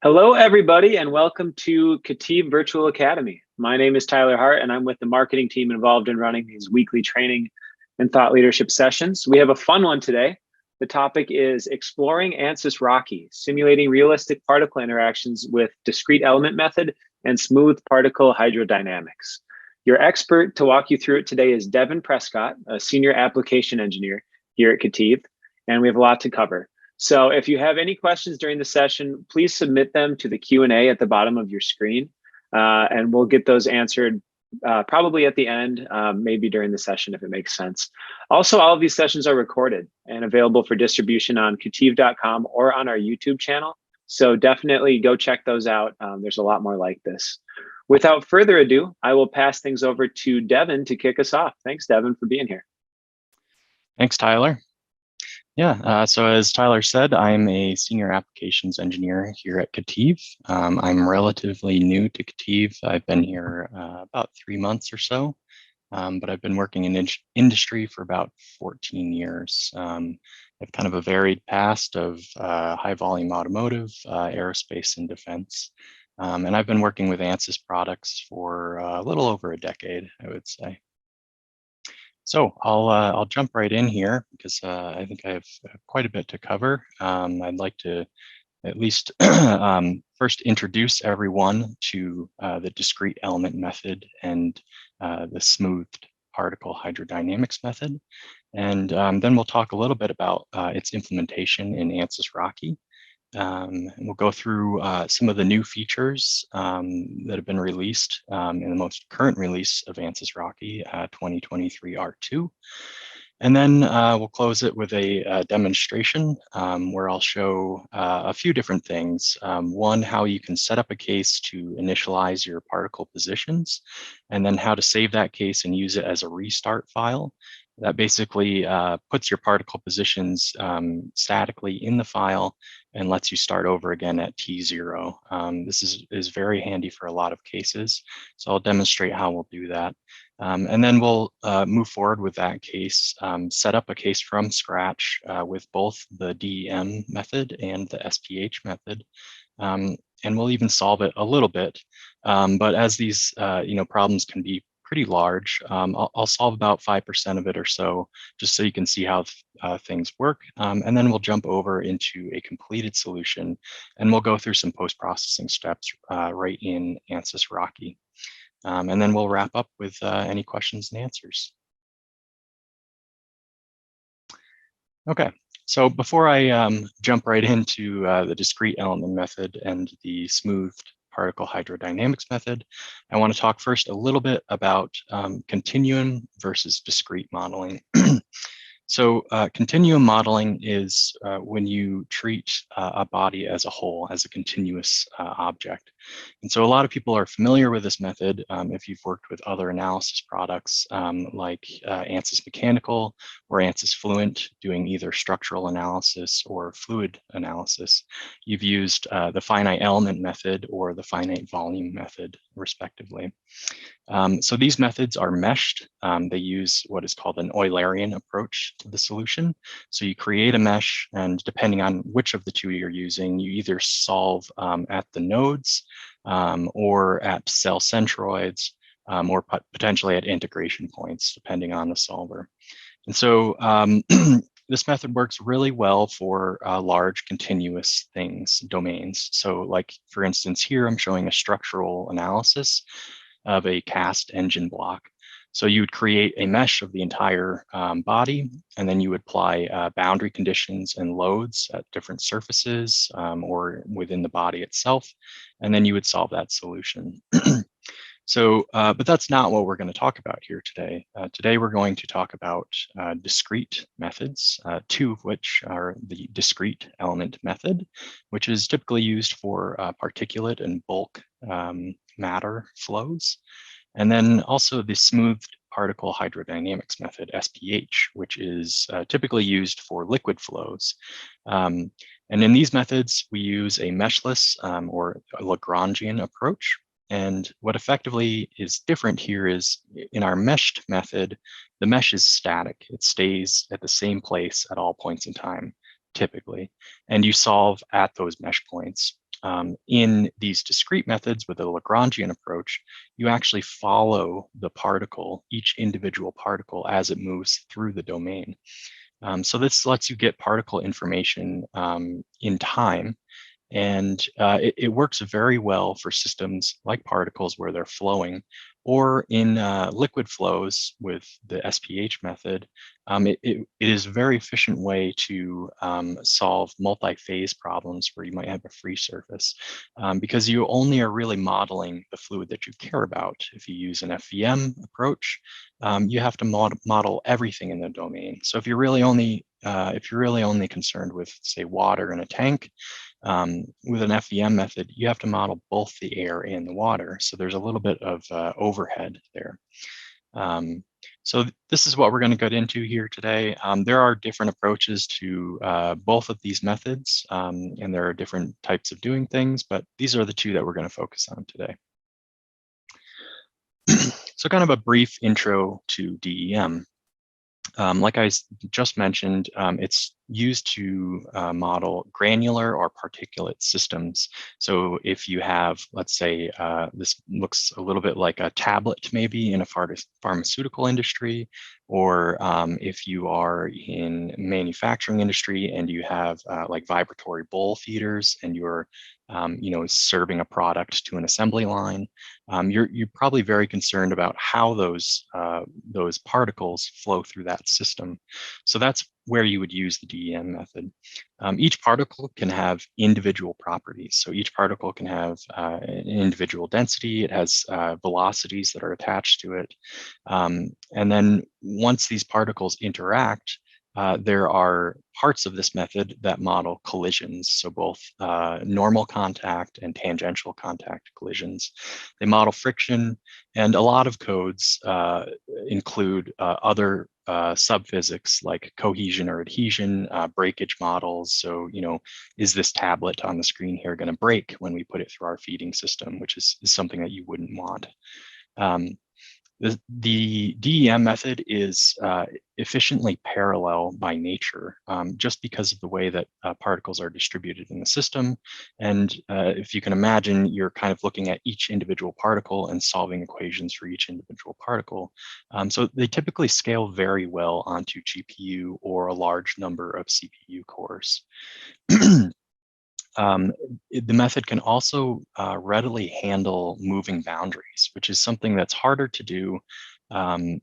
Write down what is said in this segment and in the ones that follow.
Hello, everybody, and welcome to KETIV Virtual Academy. My name is Tyler Hart, and I'm with the marketing team involved in running these weekly training and thought leadership sessions. We have a fun one today. The topic is exploring Ansys Rocky, simulating realistic particle interactions with discrete element method and smooth particle hydrodynamics. Your expert to walk you through it today is Devin Prescott, a senior application engineer here at KETIV, and we have a lot to cover. So if you have any questions during the session, please submit them to the Q&A at the bottom of your screen, and we'll get those answered probably at the end, maybe during the session if it makes sense. Also, all of these sessions are recorded and available for distribution on ketiv.com or on our YouTube channel. So definitely go check those out. There's a lot more like this. Without further ado, I will pass things over to Devin to kick us off. Thanks, Devin, for being here. Thanks, Tyler. Yeah, so as Tyler said, I'm a senior applications engineer here at KETIV. I'm relatively new to KETIV. I've been here about 3 months or so, but I've been working in industry for about 14 years. I've kind of a varied past of high volume automotive, aerospace, and defense. And I've been working with Ansys products for a little over a decade, I would say. So I'll jump right in here because I think I have quite a bit to cover. I'd like to at least first introduce everyone to the discrete element method and the smoothed particle hydrodynamics method. And then we'll talk a little bit about its implementation in Ansys Rocky. And we'll go through some of the new features that have been released in the most current release of Ansys Rocky 2023 R2. And then we'll close it with a demonstration where I'll show a few different things. One, how you can set up a case to initialize your particle positions, and then how to save that case and use it as a restart file. That basically puts your particle positions statically in the file and lets you start over again at T0. This is very handy for a lot of cases. So I'll demonstrate how we'll do that. And then we'll move forward with that case, set up a case from scratch with both the DEM method and the SPH method. And we'll even solve it a little bit. But as these problems can be pretty large, I'll solve about 5% of it or so, just so you can see how things work. And then we'll jump over into a completed solution, and we'll go through some post-processing steps right in Ansys Rocky. And then we'll wrap up with any questions and answers. Okay, so before I jump right into the discrete element method and the smoothed particle hydrodynamics method, I want to talk first a little bit about continuum versus discrete modeling. So continuum modeling is when you treat a body as a whole, as a continuous object. And so a lot of people are familiar with this method if you've worked with other analysis products like Ansys Mechanical or Ansys Fluent, doing either structural analysis or fluid analysis. You've used the finite element method or the finite volume method, respectively. So these methods are meshed. They use what is called an Eulerian approach to the solution. So you create a mesh, and depending on which of the two you're using, you either solve at the nodes or at cell centroids or potentially at integration points, depending on the solver. And so this method works really well for large continuous things, domains. So like, for instance, here I'm showing a structural analysis of a cast engine block. So you would create a mesh of the entire body, and then you would apply boundary conditions and loads at different surfaces or within the body itself, and then you would solve that solution. So, but that's not what we're going to talk about here today. Today, we're going to talk about discrete methods, two of which are the discrete element method, which is typically used for particulate and bulk matter flows. And then also the smoothed particle hydrodynamics method, SPH, which is typically used for liquid flows. And in these methods, we use a meshless or a Lagrangian approach. And what effectively is different here is in our meshed method, the mesh is static. It stays at the same place at all points in time, typically, and you solve at those mesh points. In these discrete methods with the Lagrangian approach, you actually follow the particle, each individual particle, as it moves through the domain. So this lets you get particle information in time. And it works very well for systems like particles where they're flowing, or in liquid flows with the SPH method. It is a very efficient way to solve multi-phase problems where you might have a free surface, because you only are really modeling the fluid that you care about. If you use an FVM approach, you have to model everything in the domain. So if you're really only concerned with, say, water in a tank, with an FEM method, you have to model both the air and the water. So there's a little bit of overhead there. So this is what we're going to get into here today. There are different approaches to both of these methods, and there are different types of doing things, but these are the two that we're going to focus on today. So kind of a brief intro to DEM. Like I just mentioned, it's used to model granular or particulate systems. So if you have, let's say, this looks a little bit like a tablet maybe in a pharmaceutical industry, or if you are in manufacturing industry and you have like vibratory bowl feeders and you're serving a product to an assembly line, you're probably very concerned about how those particles flow through that system. So that's where you would use the DEM method. Each particle can have individual properties. So each particle can have an individual density. It has velocities that are attached to it. And then once these particles interact, there are parts of this method that model collisions, so both normal contact and tangential contact collisions. They model friction, and a lot of codes include other subphysics like cohesion or adhesion, breakage models. So, is this tablet on the screen here going to break when we put it through our feeding system, which is something that you wouldn't want. The DEM method is efficiently parallel by nature, just because of the way that particles are distributed in the system. And if you can imagine, you're kind of looking at each individual particle and solving equations for each individual particle. So they typically scale very well onto GPU or a large number of CPU cores. The method can also readily handle moving boundaries, which is something that's harder to do in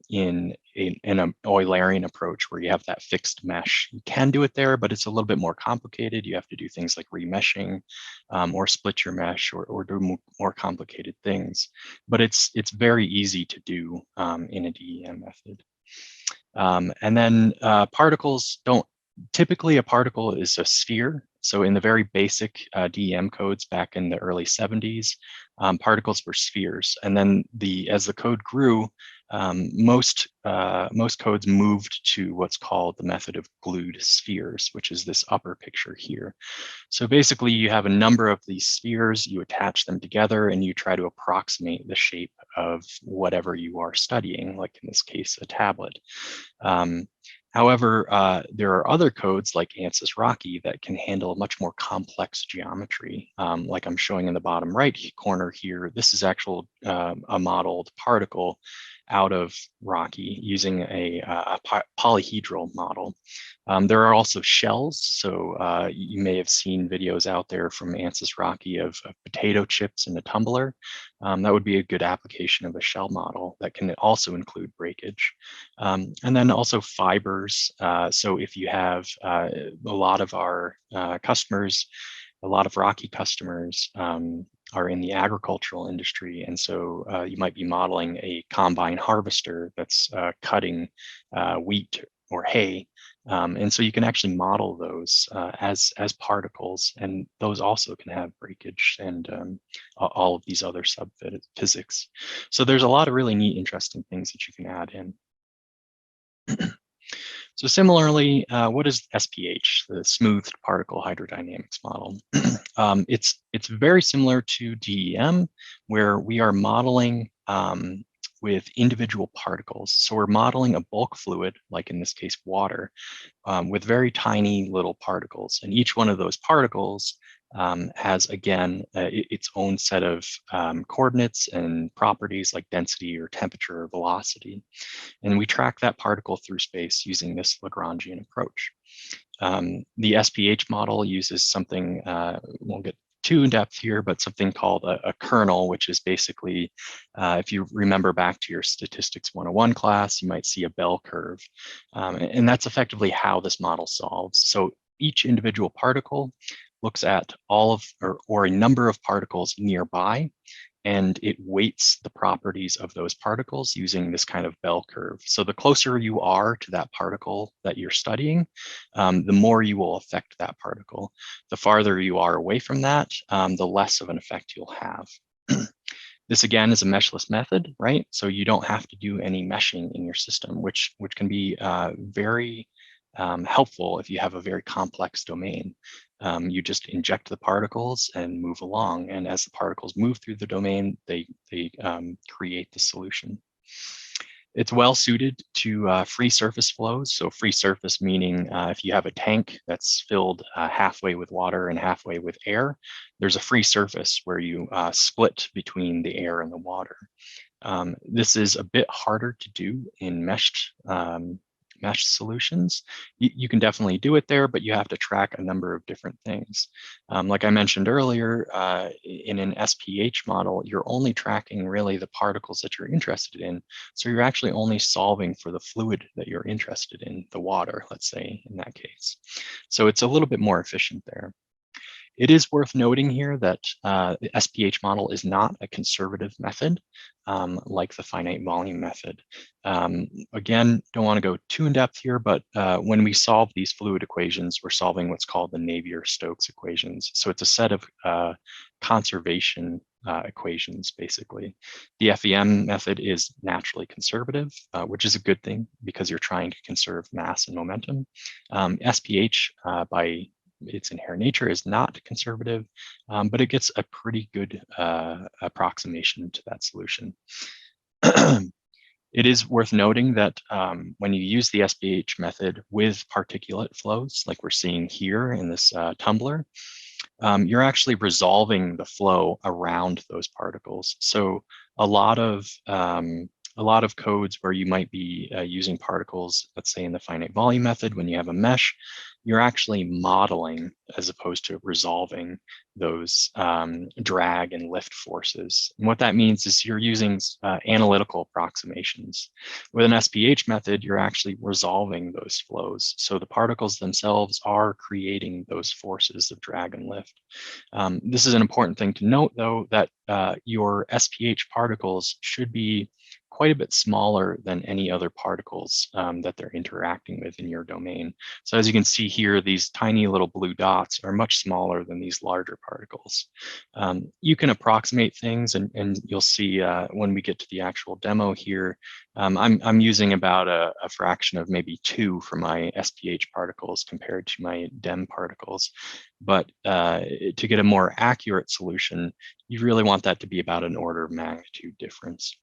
an Eulerian approach where you have that fixed mesh. You can do it there, but it's a little bit more complicated. You have to do things like remeshing or split your mesh or do more complicated things. But it's very easy to do in a DEM method. And then particles don't, typically a particle is a sphere. So in the very basic DEM codes back in the early 70s, particles were spheres. And then as the code grew, most codes moved to what's called the method of glued spheres, which is this upper picture here. So basically you have a number of these spheres, you attach them together and you try to approximate the shape of whatever you are studying, like in this case, a tablet. However, there are other codes like Ansys Rocky that can handle much more complex geometry. Like I'm showing in the bottom right corner here, this is a modeled particle out of Rocky using a polyhedral model. There are also shells. So you may have seen videos out there from Ansys Rocky of potato chips in a tumbler. That would be a good application of a shell model that can also include breakage. And then also fibers. So if you have a lot of our customers, a lot of Rocky customers are in the agricultural industry. And so you might be modeling a combine harvester that's cutting wheat or hay. And so you can actually model those as particles, and those also can have breakage and all of these other subphysics. So there's a lot of really neat, interesting things that you can add in. So similarly, what is SPH, the smoothed particle hydrodynamics model? It's very similar to DEM, where we are modeling with individual particles. So we're modeling a bulk fluid, like in this case, water, with very tiny little particles. And each one of those particles has, again, its own set of coordinates and properties like density or temperature or velocity. And we track that particle through space using this Lagrangian approach. The SPH model uses something, won't get too in depth here, but something called a kernel, which is basically, if you remember back to your statistics 101 class, you might see a bell curve. And that's effectively how this model solves. So each individual particle looks at all of, or a number of particles nearby, and it weights the properties of those particles using this kind of bell curve. So the closer you are to that particle that you're studying, the more you will affect that particle. The farther you are away from that, the less of an effect you'll have. This, again, is a meshless method, right? So you don't have to do any meshing in your system, which can be very helpful if you have a very complex domain. You just inject the particles and move along. And as the particles move through the domain, they create the solution. It's well suited to free surface flows. So free surface meaning if you have a tank that's filled halfway with water and halfway with air, there's a free surface where you split between the air and the water. This is a bit harder to do in meshed mesh solutions. You can definitely do it there, but you have to track a number of different things. Like I mentioned earlier, in an SPH model, you're only tracking really the particles that you're interested in. So you're actually only solving for the fluid that you're interested in, the water, let's say, in that case. So it's a little bit more efficient there. It is worth noting here that the SPH model is not a conservative method like the finite volume method. Again, don't want to go too in depth here, but when we solve these fluid equations, we're solving what's called the Navier-Stokes equations. So it's a set of conservation equations, basically. The FEM method is naturally conservative, which is a good thing because you're trying to conserve mass and momentum. SPH, by its inherent nature, is not conservative, but it gets a pretty good approximation to that solution. It is worth noting that when you use the SPH method with particulate flows, like we're seeing here in this tumbler, you're actually resolving the flow around those particles. So a lot of codes where you might be using particles, let's say in the finite volume method, when you have a mesh, you're actually modeling as opposed to resolving those drag and lift forces. And what that means is you're using analytical approximations. With an SPH method, you're actually resolving those flows. So the particles themselves are creating those forces of drag and lift. This is an important thing to note, though, that your SPH particles should be quite a bit smaller than any other particles that they're interacting with in your domain. So as you can see here, these tiny little blue dots are much smaller than these larger particles. You can approximate things, and you'll see when we get to the actual demo here, I'm using about a fraction of maybe 2 for my SPH particles compared to my DEM particles. But to get a more accurate solution, you really want that to be about an order of magnitude difference.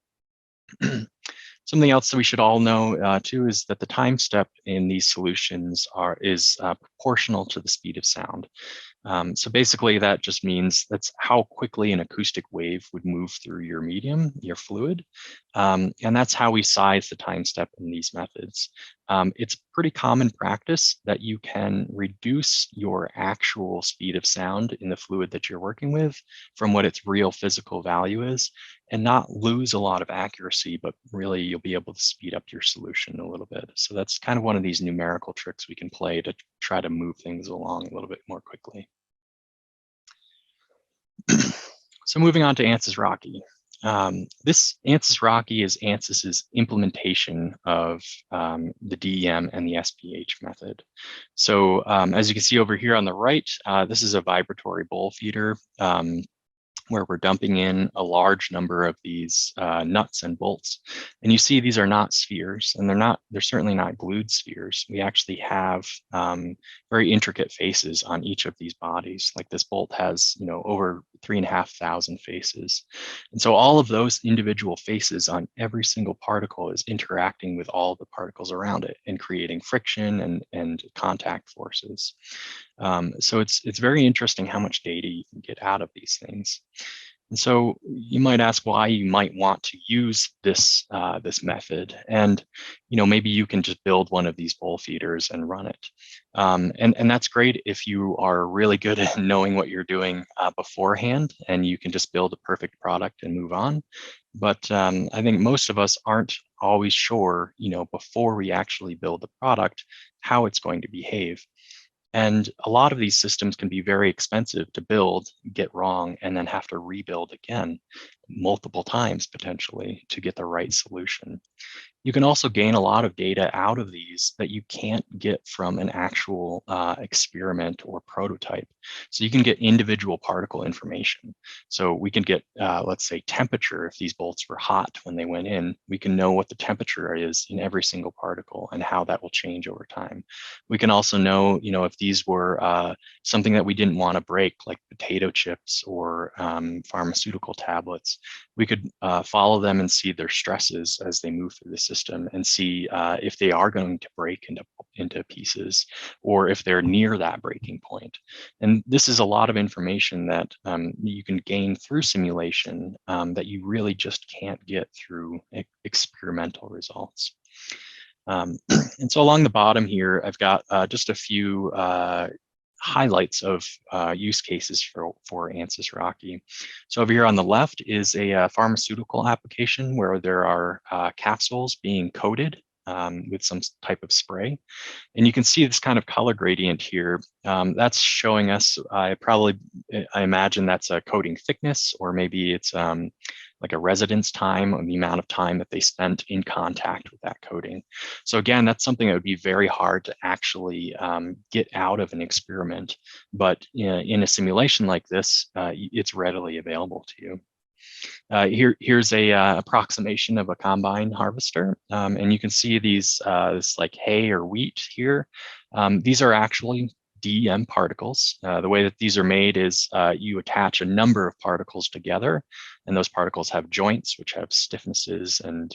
Something else that we should all know too is that the time step in these solutions is proportional to the speed of sound. So basically that just means that's how quickly an acoustic wave would move through your medium, your fluid. And that's how we size the time step in these methods. It's pretty common practice that you can reduce your actual speed of sound in the fluid that you're working with from what its real physical value is, and not lose a lot of accuracy, but really you'll be able to speed up your solution a little bit. So that's kind of one of these numerical tricks we can play to try to move things along a little bit more quickly. So moving on to Ansys Rocky. This Ansys Rocky is Ansys's implementation of the DEM and the SPH method. So as you can see over here on the right, this is a vibratory bowl feeder where we're dumping in a large number of these nuts and bolts. And you see these are not spheres, and they're certainly not glued spheres. We actually have very intricate faces on each of these bodies. Like this bolt has, over 3,500 faces. And so all of those individual faces on every single particle is interacting with all the particles around it and creating friction and contact forces. So it's very interesting how much data you can get out of these things. And so you might ask why you might want to use this this method, and maybe you can just build one of these bowl feeders and run it, and that's great if you are really good at knowing what you're doing beforehand, and you can just build a perfect product and move on. But I think most of us aren't always sure, before we actually build the product, how it's going to behave. And a lot of these systems can be very expensive to build, get wrong, and then have to rebuild again multiple times potentially to get the right solution. You can also gain a lot of data out of these that you can't get from an actual experiment or prototype. So you can get individual particle information. So we can get, let's say, temperature. If these bolts were hot when they went in, we can know what the temperature is in every single particle and how that will change over time. We can also know, if these were something that we didn't want to break, like potato chips or pharmaceutical tablets, we could follow them and see their stresses as they move through the system and see if they are going to break into pieces or if they're near that breaking point. And this is a lot of information that you can gain through simulation that you really just can't get through experimental results. And so along the bottom here, I've got just a few highlights of use cases for Ansys Rocky. So over here on the left is a pharmaceutical application where there are capsules being coated with some type of spray. And you can see this kind of color gradient here. That's showing us, I imagine that's a coating thickness, or maybe it's like a residence time, or the amount of time that they spent in contact with that coating. So again, that's something that would be very hard to actually get out of an experiment. But in a simulation like this, it's readily available to you. Here's a approximation of a combine harvester, and you can see these this like hay or wheat here. These are actually DEM particles. The way that these are made is you attach a number of particles together, and those particles have joints which have stiffnesses and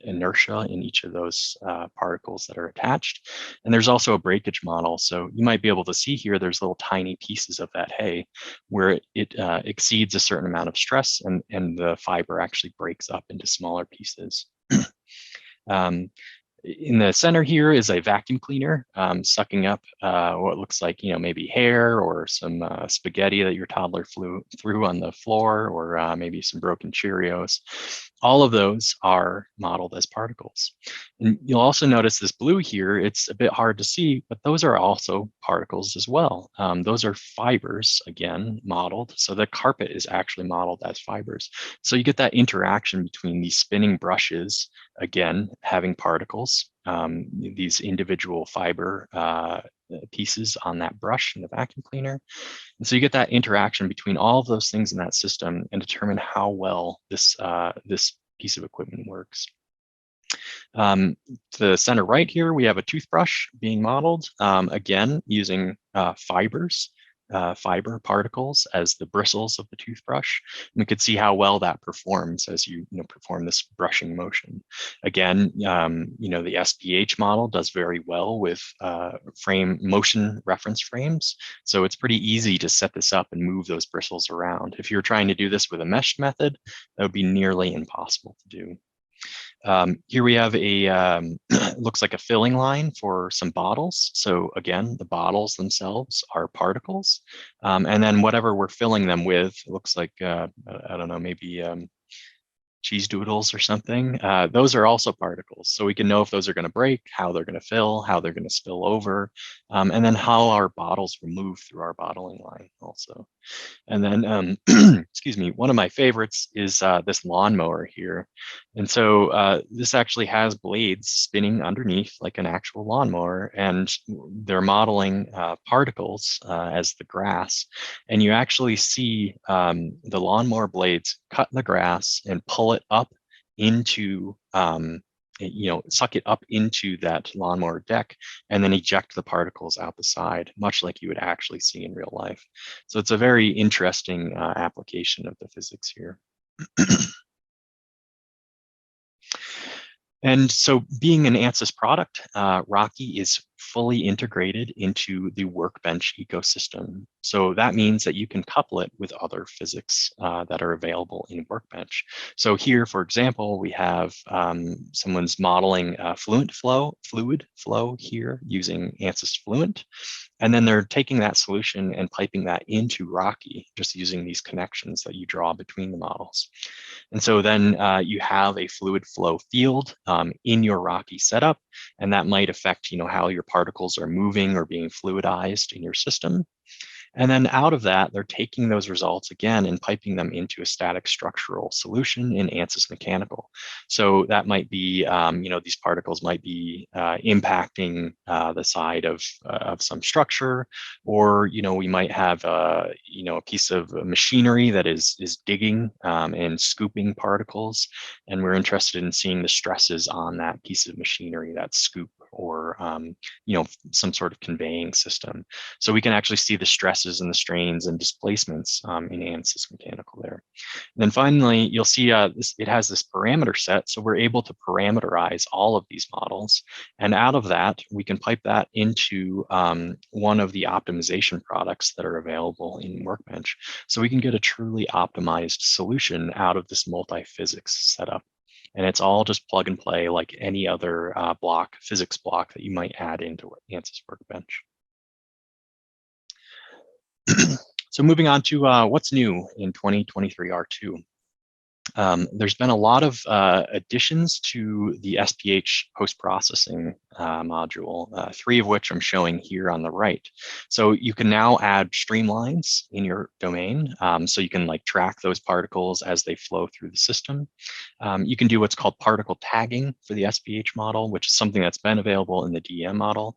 inertia in each of those particles that are attached. And there's also a breakage model. So you might be able to see here, there's little tiny pieces of that hay where it exceeds a certain amount of stress, and the fiber actually breaks up into smaller pieces. In the center here is a vacuum cleaner sucking up what looks like, maybe hair or some spaghetti that your toddler threw on the floor, or maybe some broken Cheerios. All of those are modeled as particles. And you'll also notice this blue here, it's a bit hard to see, but those are also particles as well. Those are fibers, again, modeled. So the carpet is actually modeled as fibers. So you get that interaction between these spinning brushes, again, having particles, these individual fiber pieces on that brush in the vacuum cleaner. And so you get that interaction between all of those things in that system and determine how well this piece of equipment works. To the center right here, we have a toothbrush being modeled, again, using fiber particles as the bristles of the toothbrush. And we could see how well that performs as you perform this brushing motion. Again, the SPH model does very well with motion reference frames. So it's pretty easy to set this up and move those bristles around. If you're trying to do this with a meshed method, that would be nearly impossible to do. Here we have a, looks like a filling line for some bottles. So again, the bottles themselves are particles. And then whatever we're filling them with, it looks like, I don't know, maybe cheese doodles or something. Those are also particles. So we can know if those are going to break, how they're going to fill, how they're going to spill over, and then how our bottles will move through our bottling line also. And then, excuse me, one of my favorites is this lawnmower here. And so this actually has blades spinning underneath like an actual lawnmower, and they're modeling particles as the grass. And you actually see the lawnmower blades cut the grass and pull it up into suck it up into that lawnmower deck and then eject the particles out the side, much like you would actually see in real life. So it's a very interesting application of the physics here. And so being an Ansys product, Rocky is fully integrated into the Workbench ecosystem. So that means that you can couple it with other physics that are available in Workbench. So here, for example, we have someone's modeling fluid flow here using Ansys Fluent. And then they're taking that solution and piping that into Rocky, just using these connections that you draw between the models. And so then you have a fluid flow field in your Rocky setup, and that might affect, how your particles are moving or being fluidized in your system. And then out of that, they're taking those results again and piping them into a static structural solution in Ansys Mechanical. So that might be, these particles might be impacting the side of some structure, or we might have a piece of machinery that is digging and scooping particles, and we're interested in seeing the stresses on that piece of machinery, that scoop, or some sort of conveying system. So we can actually see the stresses and the strains and displacements in Ansys Mechanical there. And then finally, you'll see it has this parameter set. So we're able to parameterize all of these models. And out of that, we can pipe that into one of the optimization products that are available in Workbench. So we can get a truly optimized solution out of this multi-physics setup. And it's all just plug and play like any other physics block that you might add into Ansys Workbench. So moving on to what's new in 2023 R2. There's been a lot of additions to the SPH Postprocessing module, 3 of which I'm showing here on the right. So you can now add streamlines in your domain. So you can track those particles as they flow through the system. You can do what's called particle tagging for the SPH model, which is something that's been available in the DEM model.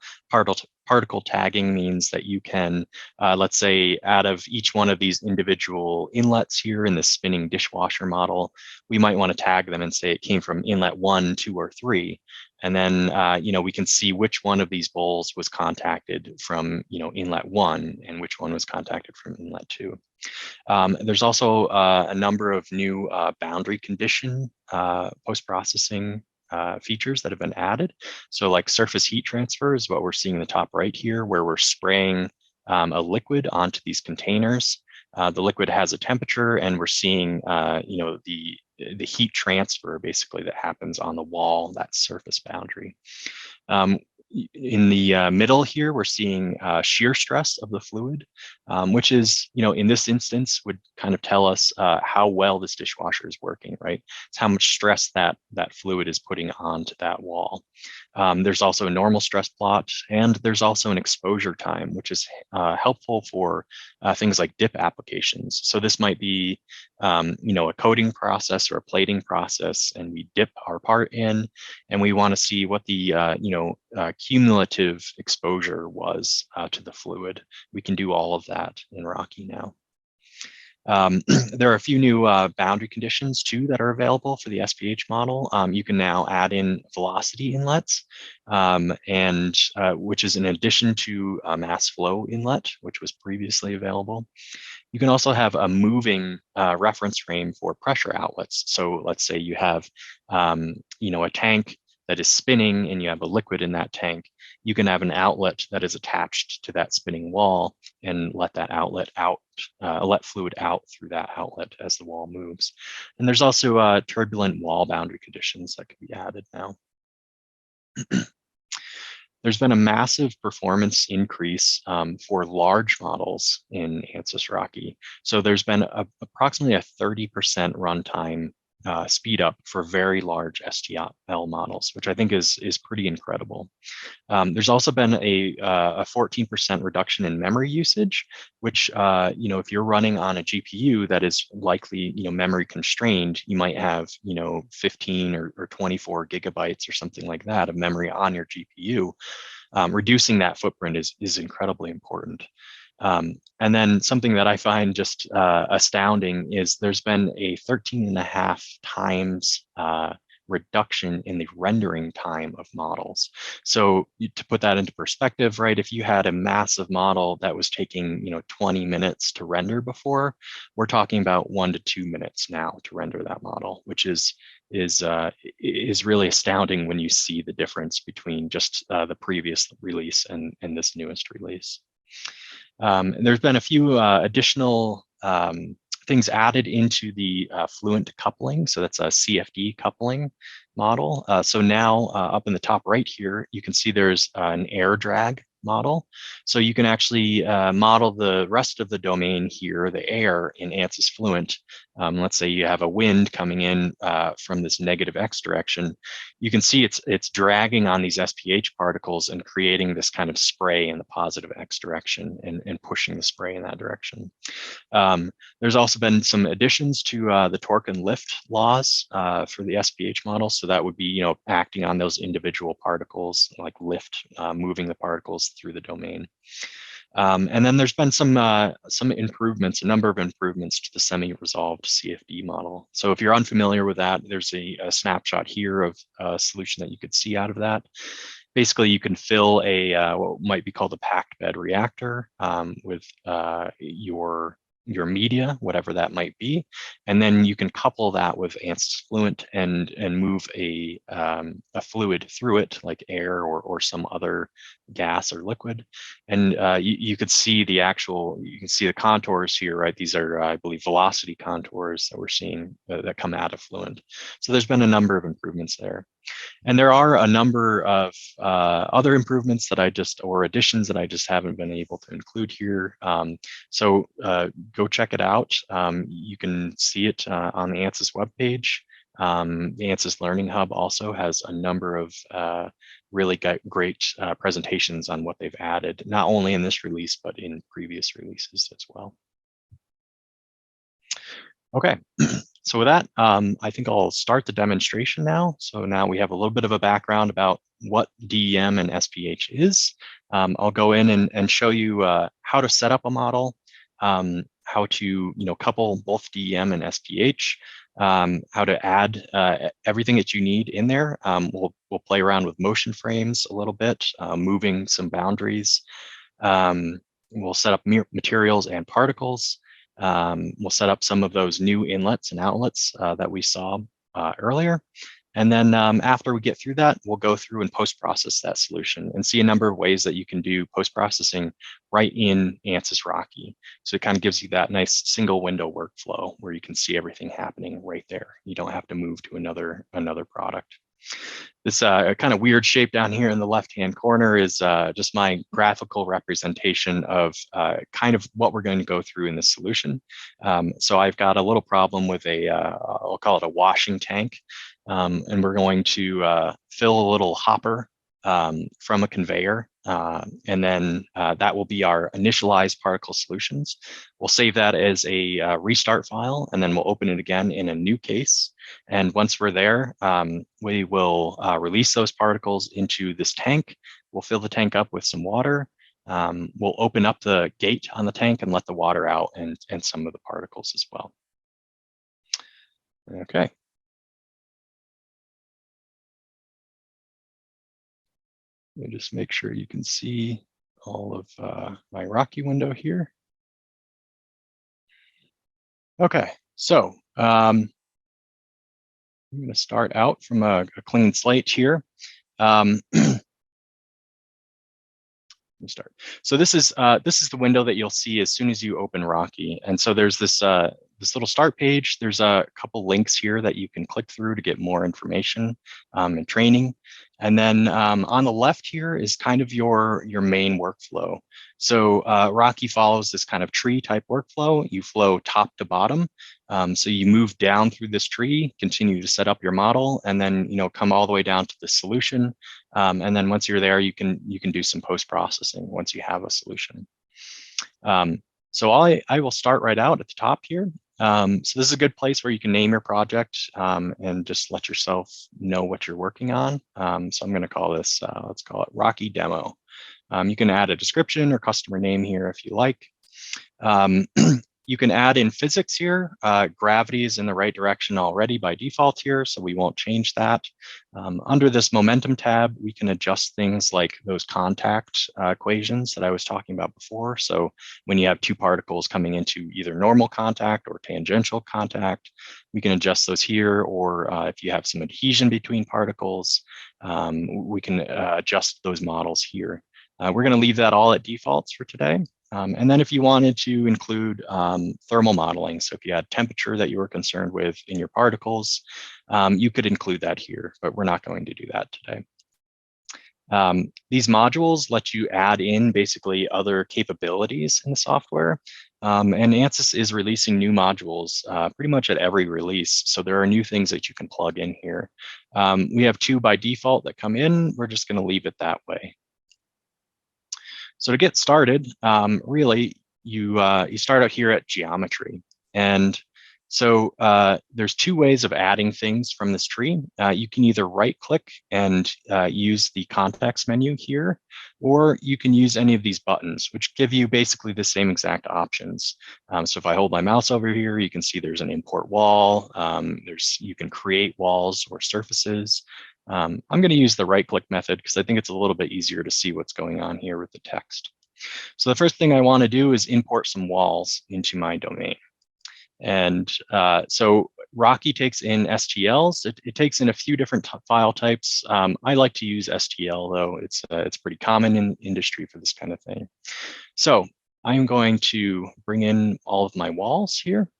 Particle tagging means that you can, let's say, out of each one of these individual inlets here in the spinning dishwasher model, we might want to tag them and say it came from inlet 1, 2, or 3. And then, we can see which one of these bowls was contacted from, inlet 1 and which one was contacted from inlet 2. There's also a number of new boundary condition post-processing features that have been added. So like surface heat transfer is what we're seeing in the top right here, where we're spraying a liquid onto these containers. The liquid has a temperature, and we're seeing the heat transfer basically that happens on the wall, that surface boundary. In the middle here, we're seeing shear stress of the fluid, which is, in this instance would kind of tell us how well this dishwasher is working, right? It's how much stress that fluid is putting onto that wall. There's also a normal stress plot, and there's also an exposure time, which is helpful for things like dip applications. So this might be, a coating process or a plating process, and we dip our part in, and we want to see what the cumulative exposure was to the fluid. We can do all of that in Rocky now. There are a few new boundary conditions too that are available for the SPH model. You can now add in velocity inlets, which is in addition to mass flow inlet, which was previously available. You can also have a moving reference frame for pressure outlets. So let's say you have, a tank that is spinning and you have a liquid in that tank. You can have an outlet that is attached to that spinning wall and let that outlet out, let fluid out through that outlet as the wall moves. And there's also turbulent wall boundary conditions that can be added now. There's been a massive performance increase for large models in Ansys Rocky. So there's been approximately a 30% runtime speed up for very large STL models, which I think is pretty incredible. There's also been a 14% reduction in memory usage, which, if you're running on a GPU that is likely, memory constrained, you might have, 15 or 24 gigabytes or something like that of memory on your GPU. Reducing that footprint is incredibly important. And then something that I find just astounding is there's been a 13.5 times reduction in the rendering time of models. So to put that into perspective, right, if you had a massive model that was taking 20 minutes to render before, we're talking about 1 to 2 minutes now to render that model, which is really astounding when you see the difference between just the previous release and this newest release. And there's been a few additional things added into the fluent coupling. So that's a CFD coupling model. So now up in the top right here, you can see there's an air drag model. So you can actually model the rest of the domain here, the air, in Ansys Fluent. Let's say you have a wind coming in from this negative X direction. You can see it's dragging on these SPH particles and creating this kind of spray in the positive X direction and pushing the spray in that direction. There's also been some additions to the torque and lift laws for the SPH model. So that would be, acting on those individual particles, like lift, moving the particles through the domain. And then there's been some improvements, a number of improvements to the semi-resolved CFD model. So if you're unfamiliar with that, there's a snapshot here of a solution that you could see out of that. Basically, you can fill a what might be called a packed bed reactor with your media, whatever that might be, and then you can couple that with Ansys Fluent and move a fluid through it, like air or some other gas or liquid, and you could see you can see the contours here, right? These are, I believe, velocity contours that we're seeing that come out of Fluent. So there's been a number of improvements there. And there are a number of other improvements or additions that I just haven't been able to include here. So go check it out. You can see it on the Ansys webpage. The Ansys Learning Hub also has a number of really great presentations on what they've added, not only in this release, but in previous releases as well. Okay, so with that, I think I'll start the demonstration now. So now we have a little bit of a background about what DEM and SPH is. I'll go in and show you how to set up a model, how to couple both DEM and SPH, how to add everything that you need in there. We'll play around with motion frames a little bit, moving some boundaries. We'll set up materials and particles. We'll set up some of those new inlets and outlets that we saw earlier. And then after we get through that, we'll go through and post-process that solution and see a number of ways that you can do post-processing right in Ansys Rocky. So it kind of gives you that nice single window workflow where you can see everything happening right there. You don't have to move to another product. This kind of weird shape down here in the left-hand corner is just my graphical representation of kind of what we're going to go through in this solution. So I've got a little problem with I'll call it a washing tank. And we're going to fill a little hopper from a conveyor. And then that will be our initialized particle solutions. We'll save that as a restart file, and then we'll open it again in a new case. And once we're there, we will release those particles into this tank. We'll fill the tank up with some water. We'll open up the gate on the tank and let the water out and some of the particles as well. Okay. Let me just make sure you can see all of my Rocky window here. Okay, so I'm going to start out from a clean slate here. Let me start. So this is the window that you'll see as soon as you open Rocky, and so there's this little start page. There's a couple links here that you can click through to get more information and training. And then on the left here is kind of your main workflow. So Rocky follows this kind of tree type workflow. You flow top to bottom. So you move down through this tree, continue to set up your model, and then come all the way down to the solution. And then once you're there, you can do some post-processing once you have a solution. So I will start right out at the top here. So this is a good place where you can name your project and just let yourself know what you're working on. So I'm going to call this, let's call it Rocky Demo. You can add a description or customer name here if you like. You can add in physics here. Gravity is in the right direction already by default here, so we won't change that. Under this momentum tab, we can adjust things like those contact equations that I was talking about before. So when you have two particles coming into either normal contact or tangential contact, we can adjust those here. Or if you have some adhesion between particles, we can adjust those models here. We're going to leave that all at defaults for today. And then if you wanted to include thermal modeling, so if you had temperature that you were concerned with in your particles, you could include that here, but we're not going to do that today. These modules let you add in basically other capabilities in the software. And Ansys is releasing new modules pretty much at every release. So there are new things that you can plug in here. We have 2 by default that come in. We're just going to leave it that way. So to get started, really, you start out here at geometry. And so there's 2 ways of adding things from this tree. You can either right click and use the context menu here, or you can use any of these buttons, which give you basically the same exact options. So if I hold my mouse over here, you can see there's an import wall. You can create walls or surfaces. I'm going to use the right click method because I think it's a little bit easier to see what's going on here with the text. So the first thing I want to do is import some walls into my domain. And so Rocky takes in STLs. It takes in a few different file types. I like to use STL though. It's pretty common in industry for this kind of thing. So I'm going to bring in all of my walls here.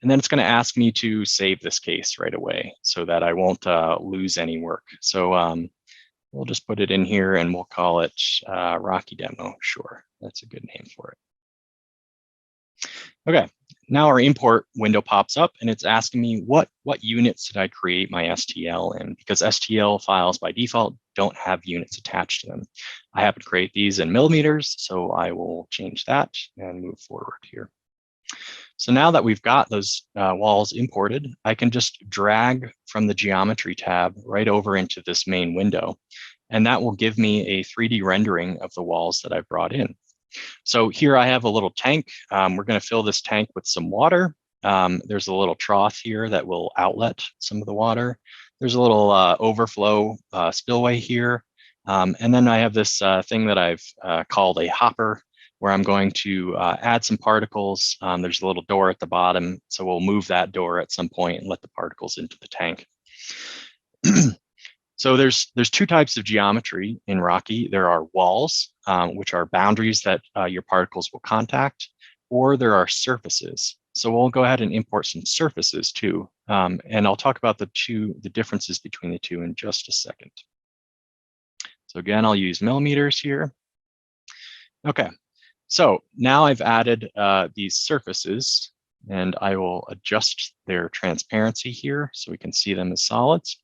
And then it's going to ask me to save this case right away so that I won't lose any work. So we'll just put it in here and we'll call it Rocky Demo. Sure, that's a good name for it. Okay, now our import window pops up and it's asking me what units did I create my STL in, because STL files by default don't have units attached to them. I happen to create these in millimeters, so I will change that and move forward here. So now that we've got those walls imported, I can just drag from the geometry tab right over into this main window. And that will give me a 3D rendering of the walls that I've brought in. So here I have a little tank. We're going to fill this tank with some water. There's a little trough here that will outlet some of the water. There's a little overflow spillway here. And then I have this thing that I've called a hopper, where I'm going to add some particles. There's a little door at the bottom, so we'll move that door at some point and let the particles into the tank. So there's 2 types of geometry in Rocky. There are walls, which are boundaries that your particles will contact, or there are surfaces. So we'll go ahead and import some surfaces too. And I'll talk about the differences between the 2 in just a second. So again, I'll use millimeters here. Okay. So now I've added these surfaces, and I will adjust their transparency here so we can see them as solids.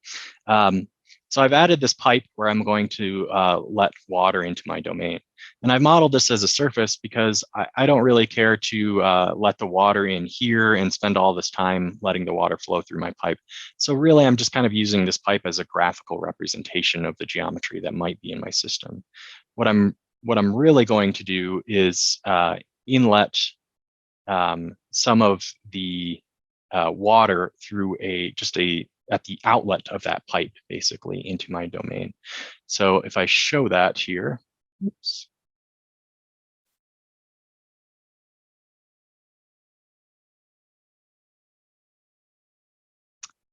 So I've added this pipe where I'm going to let water into my domain. And I've modeled this as a surface because I don't really care to let the water in here and spend all this time letting the water flow through my pipe. So really, I'm just kind of using this pipe as a graphical representation of the geometry that might be in my system. What I'm really going to do is inlet some of the water through at the outlet of that pipe, basically, into my domain. So if I show that here, oops.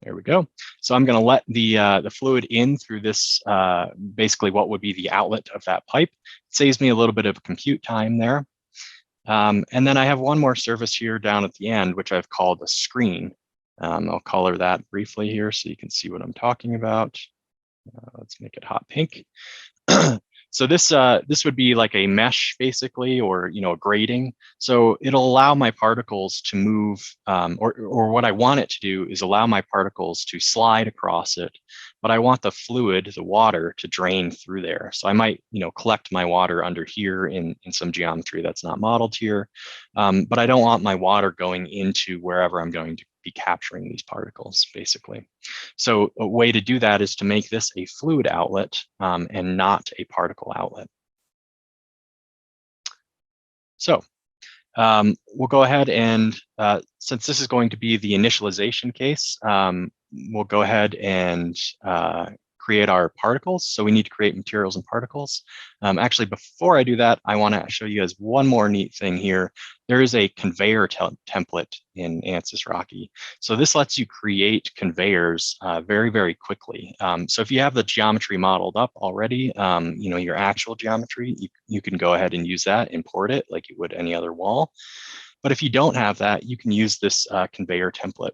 There we go. So I'm going to let the fluid in through this, basically what would be the outlet of that pipe. It saves me a little bit of compute time there. And then I have one more surface here down at the end, which I've called a screen. I'll color that briefly here so you can see what I'm talking about. Let's make it hot pink. So this would be like a mesh, basically, or a grating. So it'll allow my particles to move, or what I want it to do is allow my particles to slide across it. But I want the fluid, the water, to drain through there. So I might, collect my water under here in some geometry that's not modeled here. But I don't want my water going into wherever I'm going to be capturing these particles, basically. So a way to do that is to make this a fluid outlet and not a particle outlet. So we'll go ahead and, since this is going to be the initialization case, we'll go ahead and create our particles. So we need to create materials and particles. Actually, before I do that, I want to show you guys one more neat thing here. There is a conveyor template in Ansys Rocky. So this lets you create conveyors very, very quickly. So if you have the geometry modeled up already, your actual geometry, you can go ahead and use that, import it like you would any other wall. But if you don't have that, you can use this conveyor template.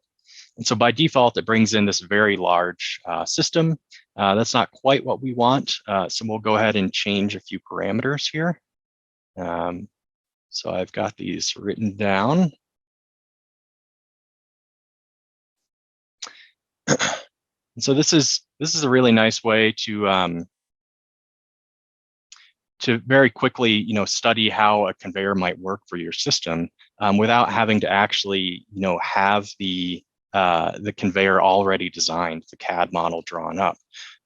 And so by default, it brings in this very large system. That's not quite what we want. So we'll go ahead and change a few parameters here. So I've got these written down. So this is a really nice way to very quickly, study how a conveyor might work for your system without having to actually, have the conveyor already designed, the CAD model drawn up.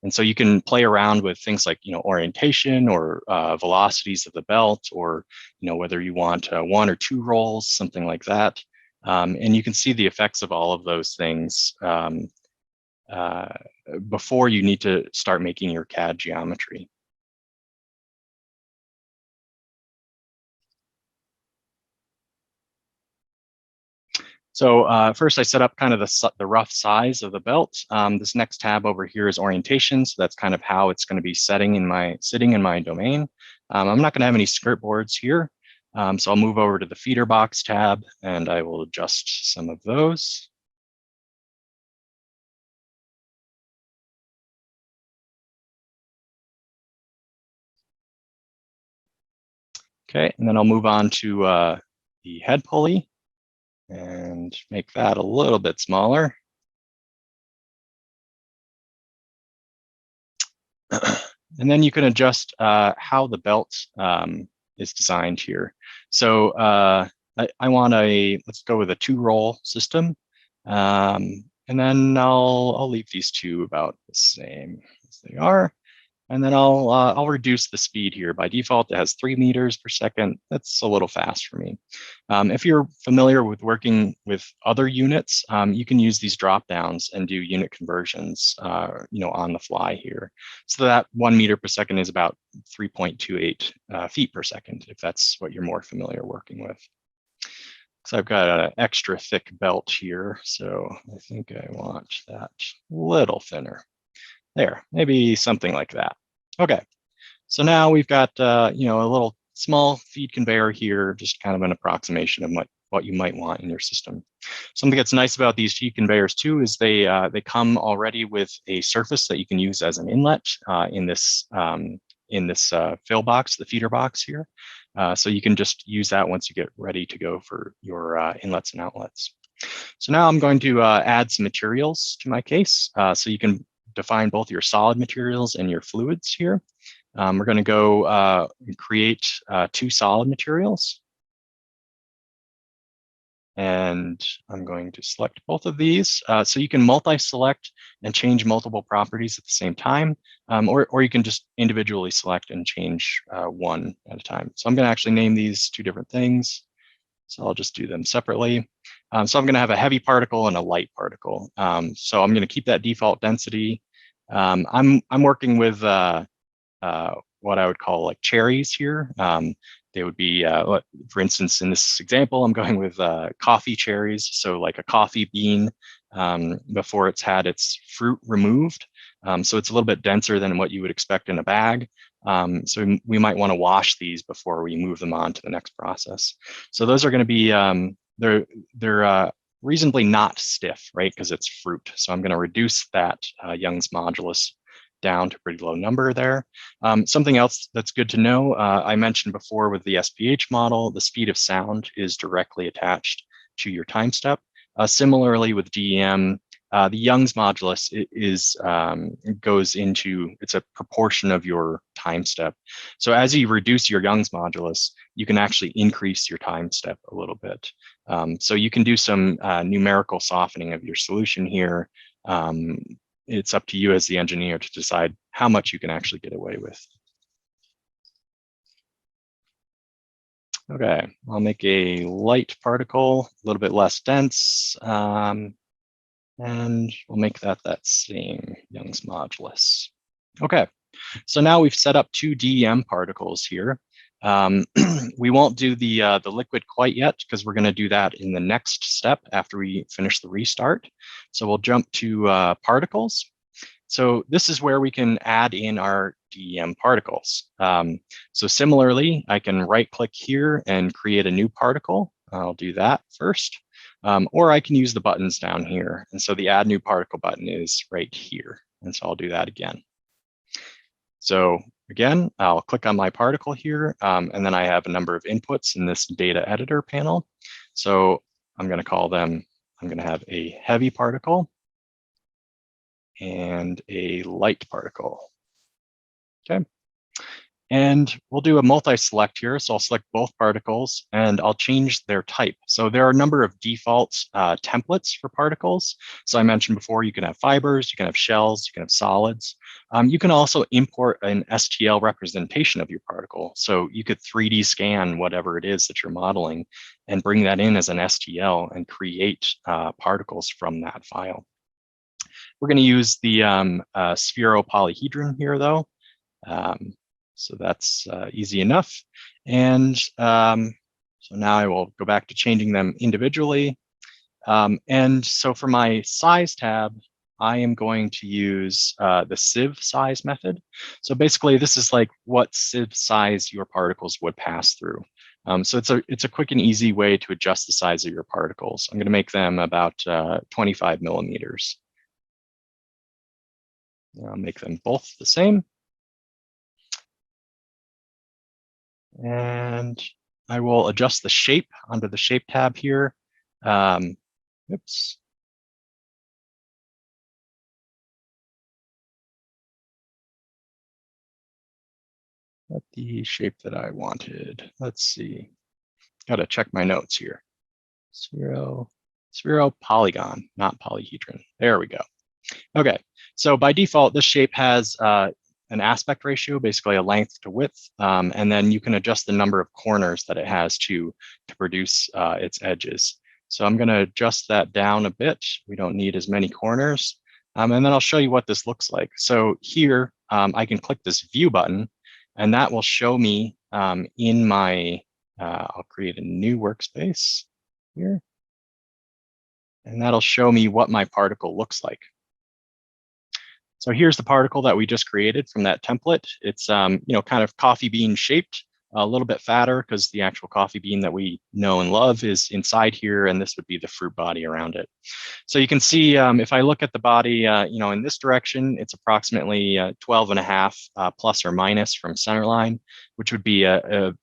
And so you can play around with things like, orientation or velocities of the belt, or, whether you want 1 or 2 rolls, something like that. And you can see the effects of all of those things before you need to start making your CAD geometry. So first I set up kind of the rough size of the belt. This next tab over here is orientation. So that's kind of how it's going to be sitting in my domain. I'm not going to have any skirt boards here. So I'll move over to the feeder box tab and I will adjust some of those. Okay, and then I'll move on to the head pulley and make that a little bit smaller. And then you can adjust how the belt is designed here. So I want let's go with a 2-roll system. And then I'll leave these two about the same as they are. And then I'll reduce the speed here. By default, it has 3 meters per second. That's a little fast for me. If you're familiar with working with other units, you can use these drop downs and do unit conversions, on the fly here. So that 1 meter per second is about 3.28 feet per second, if that's what you're more familiar working with. So I've got an extra thick belt here, so I think I want that a little thinner. There, maybe something like that. Okay, so now we've got a little small feed conveyor here, just kind of an approximation of what you might want in your system. Something that's nice about these feed conveyors too is they come already with a surface that you can use as an inlet in this fill box, the feeder box here. So you can just use that once you get ready to go for your inlets and outlets. So now I'm going to add some materials to my case. So you can define both your solid materials and your fluids here. We're going to go create 2 solid materials. And I'm going to select both of these. So you can multi-select and change multiple properties at the same time, or you can just individually select and change one at a time. So I'm going to actually name these 2 different things. So I'll just do them separately. So I'm going to have a heavy particle and a light particle. So I'm going to keep that default density. I'm working with what I would call like cherries here. They would be, for instance, in this example, I'm going with coffee cherries. So like a coffee bean before it's had its fruit removed. So it's a little bit denser than what you would expect in a bag. So we might want to wash these before we move them on to the next process. So those are going to be, they're reasonably not stiff, right? Because it's fruit. So I'm going to reduce that Young's modulus down to a pretty low number there. Something else that's good to know, I mentioned before with the SPH model, the speed of sound is directly attached to your time step. Similarly with DEM, the Young's modulus goes into, it's a proportion of your time step. So as you reduce your Young's modulus, you can actually increase your time step a little bit. So you can do some numerical softening of your solution here. It's up to you as the engineer to decide how much you can actually get away with. Okay, I'll make a light particle, a little bit less dense, and we'll make that same Young's modulus. Okay, so now we've set up two DEM particles here. We won't do the liquid quite yet because we're going to do that in the next step after we finish the restart. So we'll jump to particles. So this is where we can add in our DEM particles. So similarly, I can right click here and create a new particle. I'll do that first. Or I can use the buttons down here. And so the add new particle button is right here. And so I'll do that again. So again, I'll click on my particle here, and then I have a number of inputs in this data editor panel. So I'm going to call them, I'm going to have a heavy particle and a light particle. Okay. And we'll do a multi-select here. So I'll select both particles and I'll change their type. So there are a number of default templates for particles. So I mentioned before, you can have fibers, you can have shells, you can have solids. You can also import an STL representation of your particle. So you could 3D scan whatever it is that you're modeling and bring that in as an STL and create particles from that file. We're going to use the spheropolyhedron here, though. So that's easy enough. And so now I will go back to changing them individually. And so for my size tab, I am going to use the sieve size method. So basically, this is like what sieve size your particles would pass through. So it's a quick and easy way to adjust the size of your particles. I'm going to make them about 25 millimeters. I'll make them both the same. And I will adjust the shape under the shape tab here. Oops. Not the shape that I wanted. Let's see. Got to check my notes here. Spheropolygon, not polyhedron. There we go. Okay, so by default, this shape has an aspect ratio, basically a length to width, and then you can adjust the number of corners that it has to produce its edges. So I'm going to adjust that down a bit. We don't need as many corners. And then I'll show you what this looks like. So here, I can click this view button, and that will show me in my, I'll create a new workspace here. And that'll show me what my particle looks like. So here's the particle that we just created from that template. It's kind of coffee bean shaped, a little bit fatter because the actual coffee bean that we know and love is inside here, and this would be the fruit body around it. So you can see if I look at the body, in this direction, it's approximately 12 and a half plus or minus from center line, which would be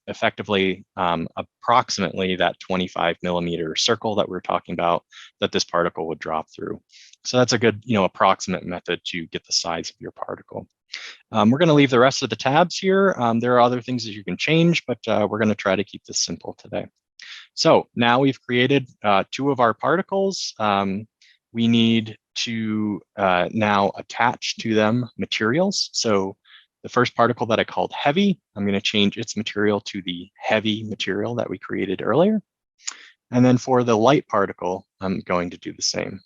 effectively approximately that 25 millimeter circle that we're talking about that this particle would drop through. So that's a good, approximate method to get the size of your particle. We're going to leave the rest of the tabs here. There are other things that you can change, but we're going to try to keep this simple today. So now we've created two of our particles. We need to now attach to them materials. So the first particle that I called heavy, I'm going to change its material to the heavy material that we created earlier. And then for the light particle, I'm going to do the same.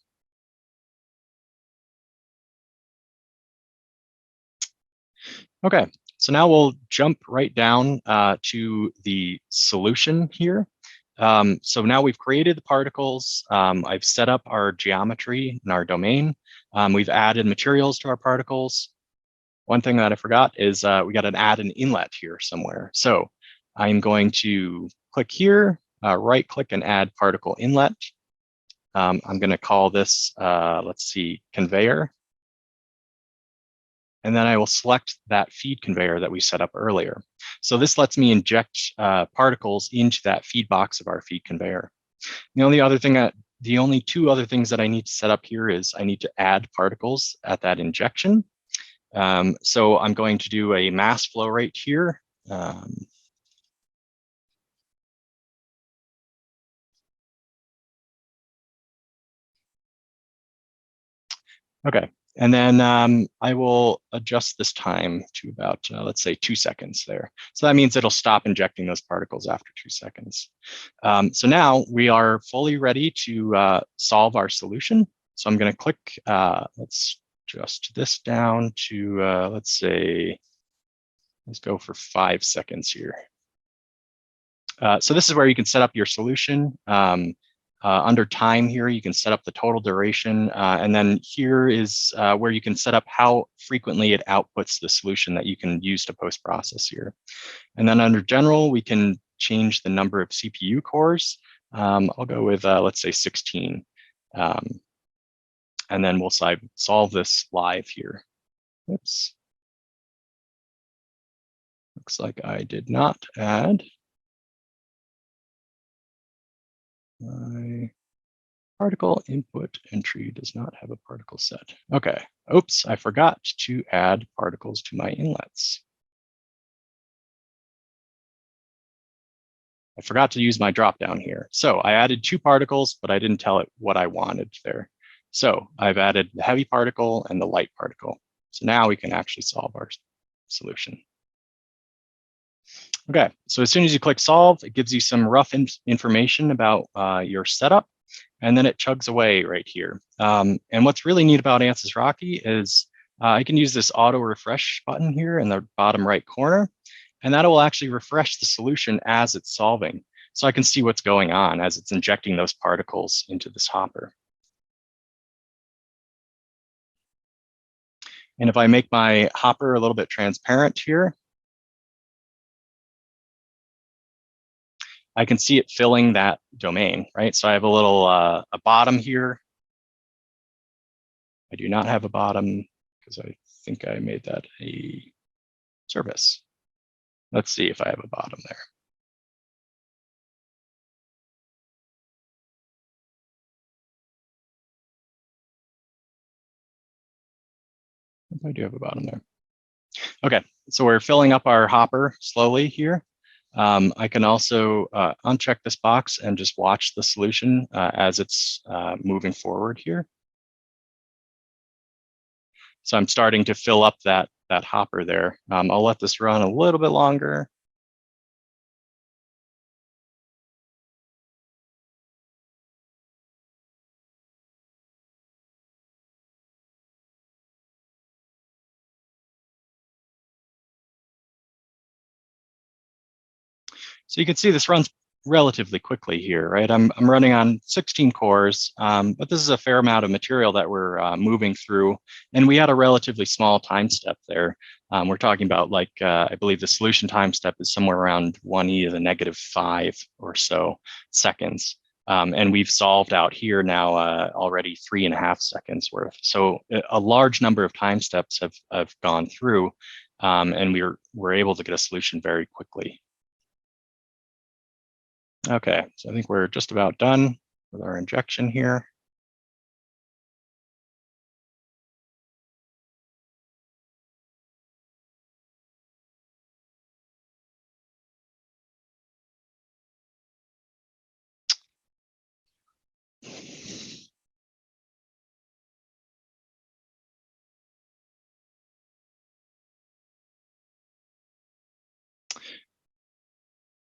Okay, so now we'll jump right down to the solution here. So now we've created the particles. I've set up our geometry in our domain. We've added materials to our particles. One thing that I forgot is we got to add an inlet here somewhere. So I'm going to click here, right click and add particle inlet. I'm going to call this, let's see, conveyor. And then I will select that feed conveyor that we set up earlier. So this lets me inject particles into that feed box of our feed conveyor. The only two other things that I need to set up here is I need to add particles at that injection. So I'm going to do a mass flow rate here. Okay, And then I will adjust this time to about, let's say 2 seconds there. So that means it'll stop injecting those particles after 2 seconds. So now we are fully ready to solve our solution. So I'm going to click, let's adjust this down to, let's say, let's go for 5 seconds here. So this is where you can set up your solution. Under time here, you can set up the total duration. And then here is where you can set up how frequently it outputs the solution that you can use to post-process here. And then under general, we can change the number of CPU cores. I'll go with, let's say 16. And then we'll solve this live here. Oops. Looks like I did not add my particle input entry does not have a particle set. Okay. Oops, I forgot to add particles to my inlets. I forgot to use my dropdown here. So I added 2 particles, but I didn't tell it what I wanted there. So I've added the heavy particle and the light particle. So now we can actually solve our solution. Okay, so as soon as you click solve, it gives you some rough information about your setup, and then it chugs away right here. And what's really neat about Ansys Rocky is I can use this auto refresh button here in the bottom right corner, and that will actually refresh the solution as it's solving. So I can see what's going on as it's injecting those particles into this hopper. And if I make my hopper a little bit transparent here, I can see it filling that domain, right? So I have a little a bottom here. I do not have a bottom because I think I made that a service. Let's see if I have a bottom there. I do have a bottom there. Okay, so we're filling up our hopper slowly here. I can also uncheck this box and just watch the solution as it's moving forward here. So I'm starting to fill up that hopper there. I'll let this run a little bit longer. So you can see this runs relatively quickly here, right? I'm running on 16 cores, but this is a fair amount of material that we're moving through, and we had a relatively small time step there. We're talking about like, I believe the solution time step is somewhere around 1e⁻5 or so seconds. And we've solved out here now already 3.5 seconds worth. So a large number of time steps have gone through, and we're able to get a solution very quickly. Okay, so I think we're just about done with our injection here.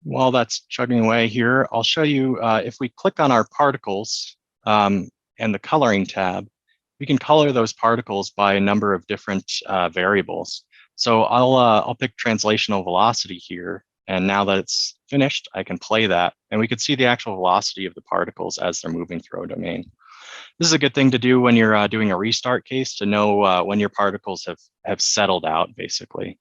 While that's chugging away here, I'll show you if we click on our particles and the coloring tab, we can color those particles by a number of different variables. So I'll pick translational velocity here, and now that it's finished, I can play that, and we can see the actual velocity of the particles as they're moving through a domain. This is a good thing to do when you're doing a restart case to know when your particles have settled out, basically.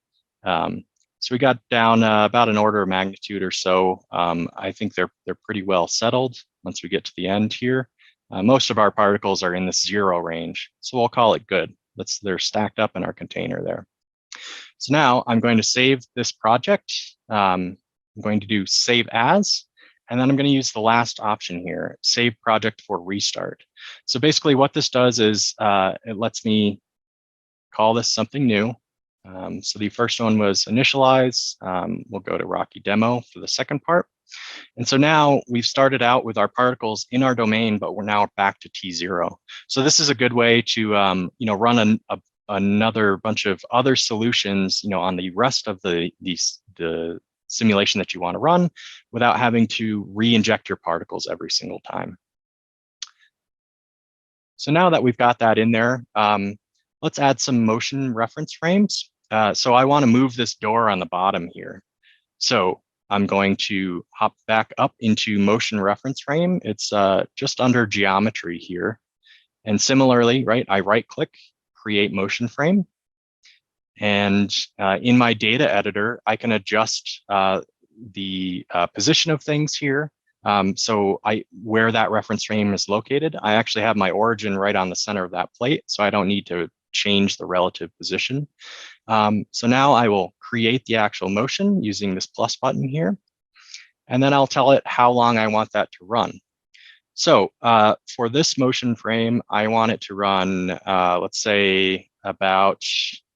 So we got down about an order of magnitude or so. I think they're pretty well settled once we get to the end here. Most of our particles are in this 0 range, so we'll call it good. They're stacked up in our container there. So now I'm going to save this project. I'm going to do save as, and then I'm going to use the last option here, save project for restart. So basically what this does is it lets me call this something new. So the first one was initialize. We'll go to Rocky demo for the second part. And so now we've started out with our particles in our domain, but we're now back to T0. So this is a good way to run another bunch of other solutions on the rest of the simulation that you want to run without having to re-inject your particles every single time. So now that we've got that in there, let's add some motion reference frames. So I want to move this door on the bottom here. So I'm going to hop back up into motion reference frame. It's just under geometry here. And similarly, right, I right click, create motion frame. And in my data editor, I can adjust the position of things here. So where that reference frame is located, I actually have my origin right on the center of that plate, so I don't need to change the relative position. So now I will create the actual motion using this plus button here, and then I'll tell it how long I want that to run. So for this motion frame, I want it to run, let's say about,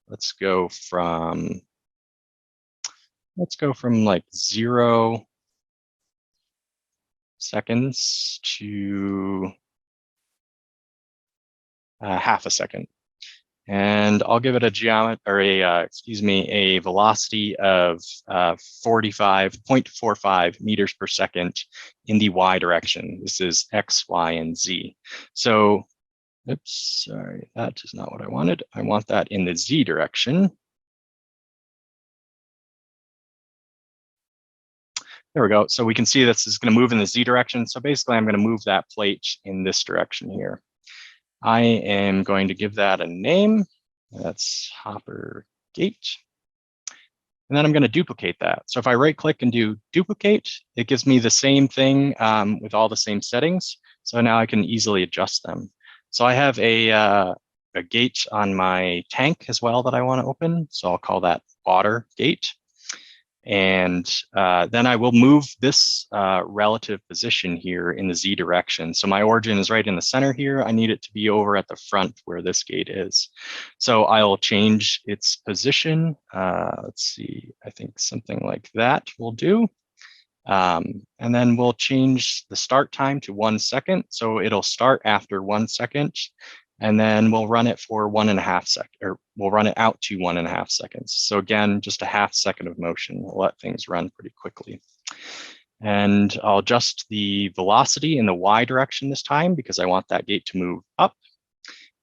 let's go from like 0 seconds to half a second. And I'll give it a velocity of 45.45 meters per second in the y direction. This is x, y, and z. So, oops, sorry, that is not what I wanted. I want that in the z direction. There we go. So we can see this is going to move in the z direction. So basically, I'm going to move that plate in this direction here. I am going to give that a name. That's hopper gate. And then I'm going to duplicate that. So if I right click and do duplicate, it gives me the same thing with all the same settings. So now I can easily adjust them. So I have a gate on my tank as well that I want to open. So I'll call that water gate. And then I will move this relative position here in the z direction. So my origin is right in the center here. I need it to be over at the front where this gate is. So I'll change its position. Let's see, I think something like that will do. And then we'll change the start time to 1 second. So it'll start after 1 second. And then we'll run it for 1.5 seconds, or we'll run it out to 1.5 seconds. So again, just a half second of motion will let things run pretty quickly. And I'll adjust the velocity in the y direction this time because I want that gate to move up.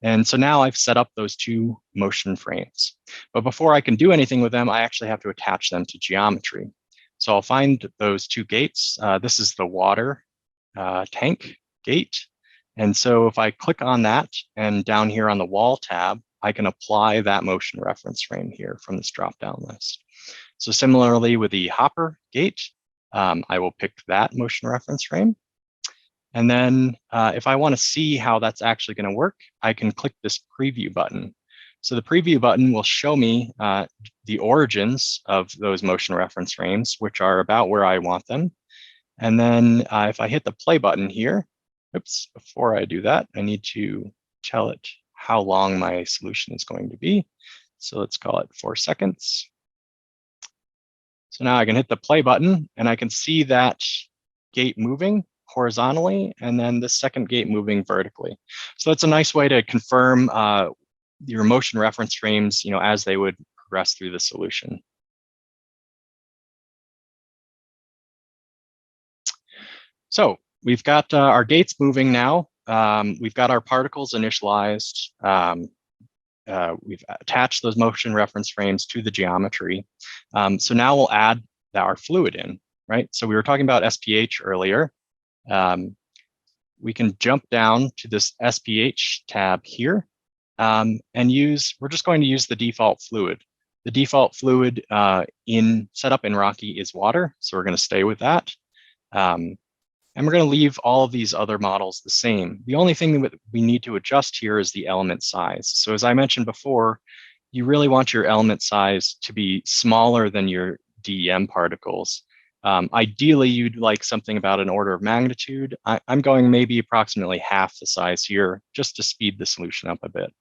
And so now I've set up those 2 motion frames. But before I can do anything with them, I actually have to attach them to geometry. So I'll find those 2 gates. This is the water tank gate. And so if I click on that and down here on the wall tab, I can apply that motion reference frame here from this drop-down list. So similarly with the hopper gate, I will pick that motion reference frame. And then if I want to see how that's actually going to work, I can click this preview button. So the preview button will show me the origins of those motion reference frames, which are about where I want them. And then if I hit the play button here, oops, before I do that, I need to tell it how long my solution is going to be. So let's call it 4 seconds. So now I can hit the play button and I can see that gate moving horizontally and then the second gate moving vertically. So that's a nice way to confirm your motion reference frames, as they would progress through the solution. So we've got our gates moving now. We've got our particles initialized. We've attached those motion reference frames to the geometry. So now we'll add our fluid in, right? So we were talking about SPH earlier. We can jump down to this SPH tab here and we're just going to use the default fluid. The default fluid set up in Rocky is water, so we're going to stay with that. And we're going to leave all of these other models the same. The only thing that we need to adjust here is the element size. So as I mentioned before, you really want your element size to be smaller than your DEM particles. Ideally, you'd like something about an order of magnitude. I'm going maybe approximately half the size here, just to speed the solution up a bit.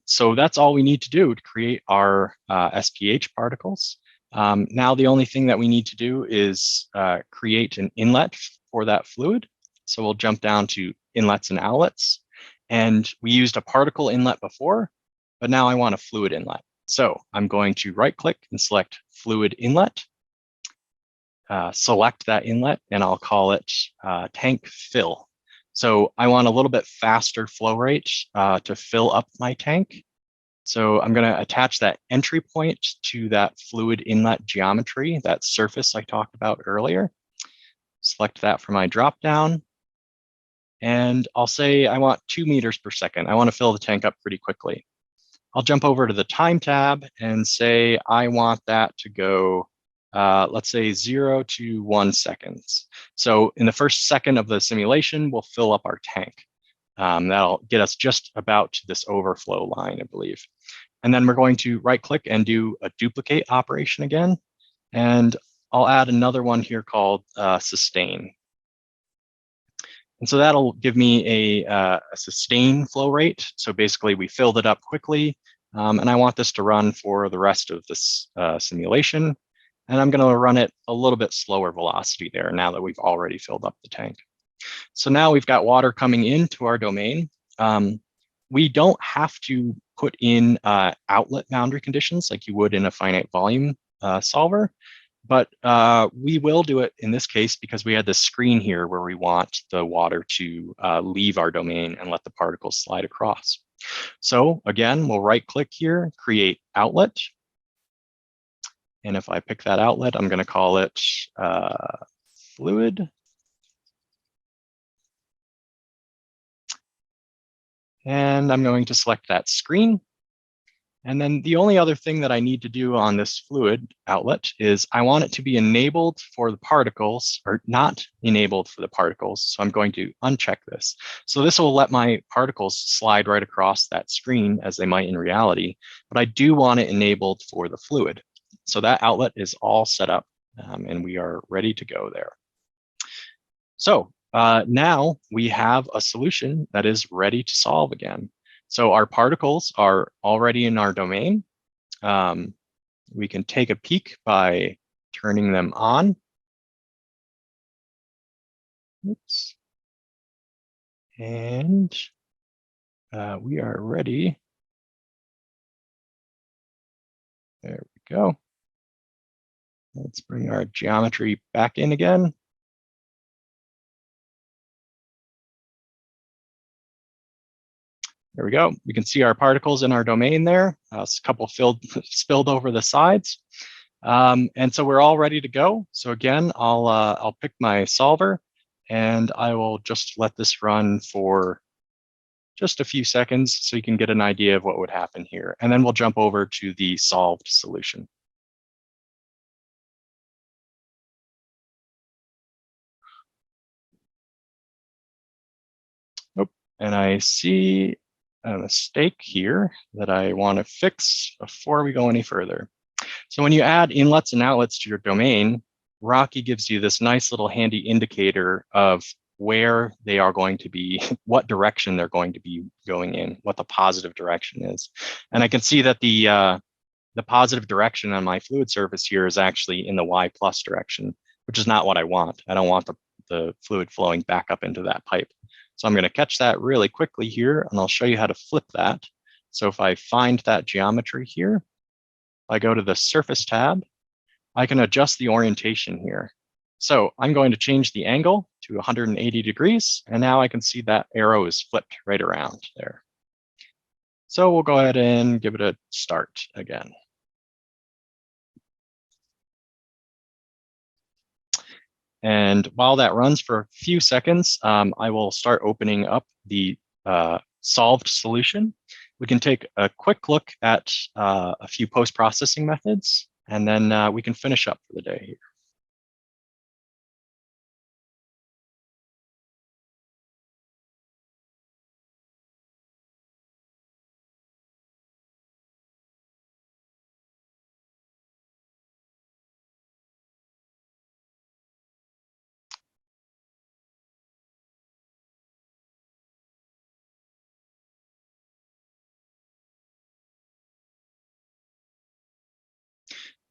So that's all we need to do to create our SPH particles. Now the only thing that we need to do is create an inlet for that fluid. So we'll jump down to inlets and outlets. And we used a particle inlet before, but now I want a fluid inlet. So I'm going to right click and select fluid inlet, select that inlet, and I'll call it tank fill. So I want a little bit faster flow rate to fill up my tank. So I'm going to attach that entry point to that fluid inlet geometry, that surface I talked about earlier. Select that for my dropdown. And I'll say I want 2 meters per second. I want to fill the tank up pretty quickly. I'll jump over to the time tab and say I want that to go, let's say 0 to 1 seconds. So in the first second of the simulation, we'll fill up our tank. That'll get us just about to this overflow line, I believe. And then we're going to right click and do a duplicate operation again. And I'll add another one here called sustain. And so that'll give me a sustain flow rate. So basically we filled it up quickly, and I want this to run for the rest of this simulation. And I'm gonna run it a little bit slower velocity there now that we've already filled up the tank. So now we've got water coming into our domain. We don't have to put in outlet boundary conditions like you would in a finite volume solver. But we will do it in this case because we had this screen here where we want the water to leave our domain and let the particles slide across. So again, we'll right click here, create outlet. And if I pick that outlet, I'm going to call it fluid. And I'm going to select that screen. And then the only other thing that I need to do on this fluid outlet is I want it to be enabled for the particles or not enabled for the particles. So I'm going to uncheck this. So this will let my particles slide right across that screen as they might in reality, but I do want it enabled for the fluid. So that outlet is all set up and we are ready to go there. So now we have a solution that is ready to solve again. So our particles are already in our domain. We can take a peek by turning them on. Oops. And we are ready. There we go. Let's bring our geometry back in again. There we go. We can see our particles in our domain there. A couple spilled over the sides. And so we're all ready to go. So again, I'll pick my solver and I will just let this run for just a few seconds so you can get an idea of what would happen here. And then we'll jump over to the solved solution. Oh, and I see a mistake here that I want to fix before we go any further. So when you add inlets and outlets to your domain, Rocky gives you this nice little handy indicator of where they are going to be, what direction they're going to be going in, what the positive direction is. And I can see that the positive direction on my fluid surface here is actually in the Y+ direction, which is not what I want. I don't want the fluid flowing back up into that pipe. So I'm going to catch that really quickly here, and I'll show you how to flip that. So if I find that geometry here, if I go to the Surface tab, I can adjust the orientation here. So I'm going to change the angle to 180 degrees, and now I can see that arrow is flipped right around there. So we'll go ahead and give it a start again. And while that runs for a few seconds, I will start opening up the solved solution. We can take a quick look at a few post-processing methods, and then we can finish up for the day here.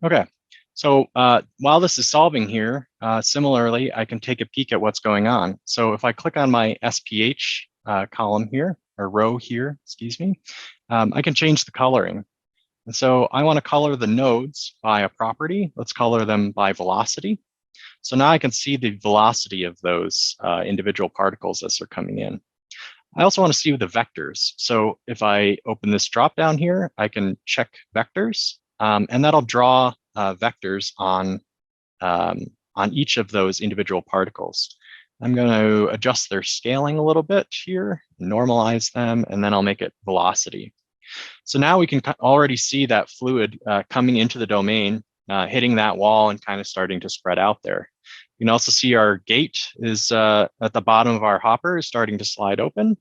Okay, So while this is solving here, similarly, I can take a peek at what's going on. So if I click on my SPH column here, or row here, excuse me, I can change the coloring. And so I want to color the nodes by a property. Let's color them by velocity. So now I can see the velocity of those individual particles as they're coming in. I also want to see the vectors. So if I open this drop down here, I can check vectors, and that'll draw vectors on each of those individual particles. I'm going to adjust their scaling a little bit here, normalize them, and then I'll make it velocity. So now we can already see that fluid coming into the domain, hitting that wall and kind of starting to spread out there. You can also see our gate is at the bottom of our hopper is starting to slide open.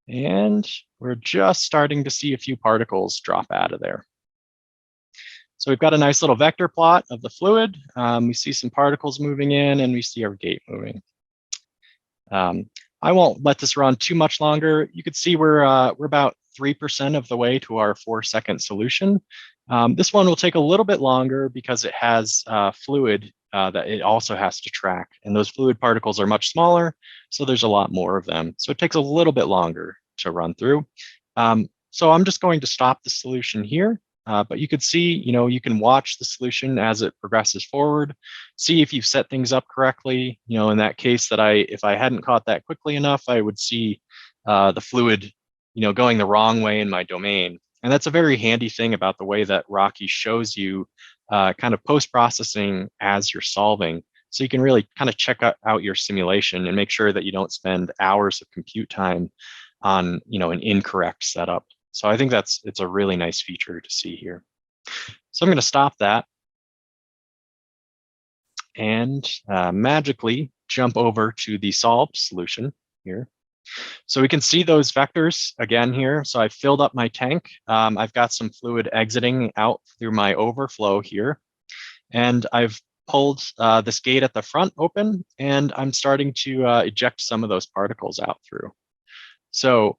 And we're just starting to see a few particles drop out of there. So we've got a nice little vector plot of the fluid. We see some particles moving in and we see our gate moving. I won't let this run too much longer. You can see we're about 3% of the way to our 4-second solution. This one will take a little bit longer because it has fluid that it also has to track. And those fluid particles are much smaller, so there's a lot more of them. So it takes a little bit longer to run through. So I'm just going to stop the solution here. But you could see, you can watch the solution as it progresses forward, see if you've set things up correctly. In that case that if I hadn't caught that quickly enough, I would see the fluid, going the wrong way in my domain. And that's a very handy thing about the way that Rocky shows you kind of post-processing as you're solving. So you can really kind of check out your simulation and make sure that you don't spend hours of compute time on, an incorrect setup. So I think it's a really nice feature to see here. So I'm going to stop that and magically jump over to the solved solution here. So we can see those vectors again here. So I've filled up my tank. I've got some fluid exiting out through my overflow here. And I've pulled this gate at the front open, and I'm starting to eject some of those particles out through. So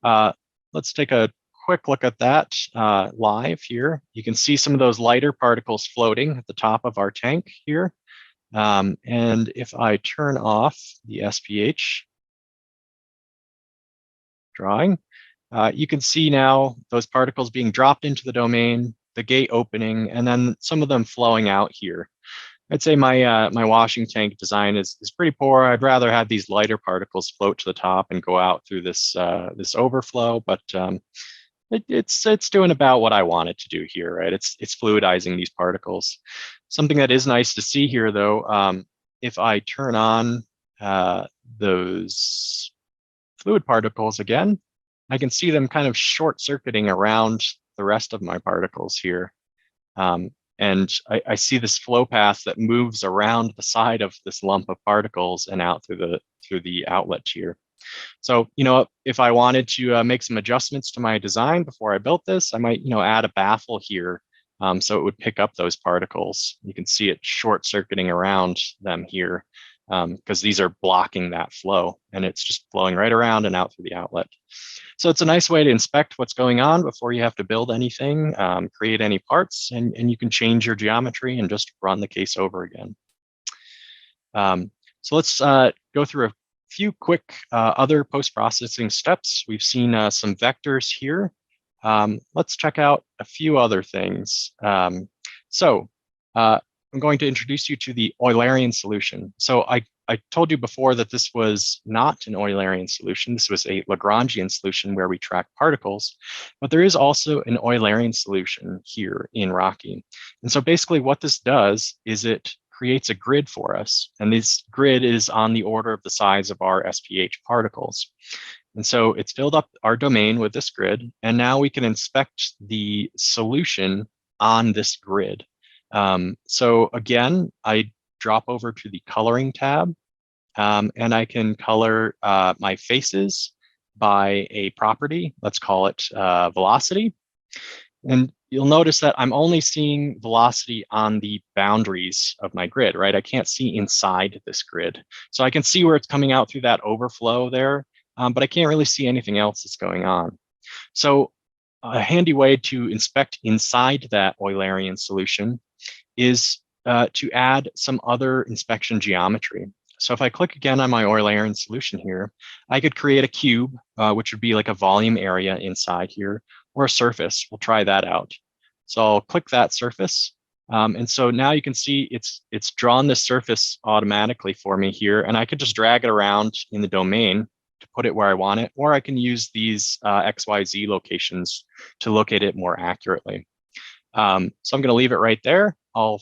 let's take a quick look at that live here. You can see some of those lighter particles floating at the top of our tank here. And if I turn off the SPH drawing, you can see now those particles being dropped into the domain, the gate opening, and then some of them flowing out here. I'd say my my washing tank design is pretty poor. I'd rather have these lighter particles float to the top and go out through this this overflow, but it's doing about what I want it to do here, right? It's fluidizing these particles. Something that is nice to see here, though, if I turn on those fluid particles again, I can see them kind of short-circuiting around the rest of my particles here. And I see this flow path that moves around the side of this lump of particles and out through the outlet here. So, if I wanted to make some adjustments to my design before I built this, I might, add a baffle here so it would pick up those particles. You can see it short-circuiting around them here because these are blocking that flow, and it's just flowing right around and out through the outlet. So it's a nice way to inspect what's going on before you have to build anything, create any parts, and you can change your geometry and just run the case over again. So let's go through a few quick other post-processing steps. We've seen some vectors here. Let's check out a few other things. I'm going to introduce you to the Eulerian solution. So I told you before that this was not an Eulerian solution. This was a Lagrangian solution where we track particles, but there is also an Eulerian solution here in Rocky. And so basically what this does is it creates a grid for us. And this grid is on the order of the size of our SPH particles. And so it's filled up our domain with this grid. And now we can inspect the solution on this grid. So again, I drop over to the coloring tab, and I can color my faces by a property. Let's call it velocity. And you'll notice that I'm only seeing velocity on the boundaries of my grid, right? I can't see inside this grid. So I can see where it's coming out through that overflow there, but I can't really see anything else that's going on. So a handy way to inspect inside that Eulerian solution is to add some other inspection geometry. So if I click again on my Eulerian solution here, I could create a cube, which would be like a volume area inside here, or a surface. We'll try that out. So I'll click that surface. And so now you can see it's drawn this surface automatically for me here, and I could just drag it around in the domain to put it where I want it, or I can use these XYZ locations to locate it more accurately. So I'm going to leave it right there. I'll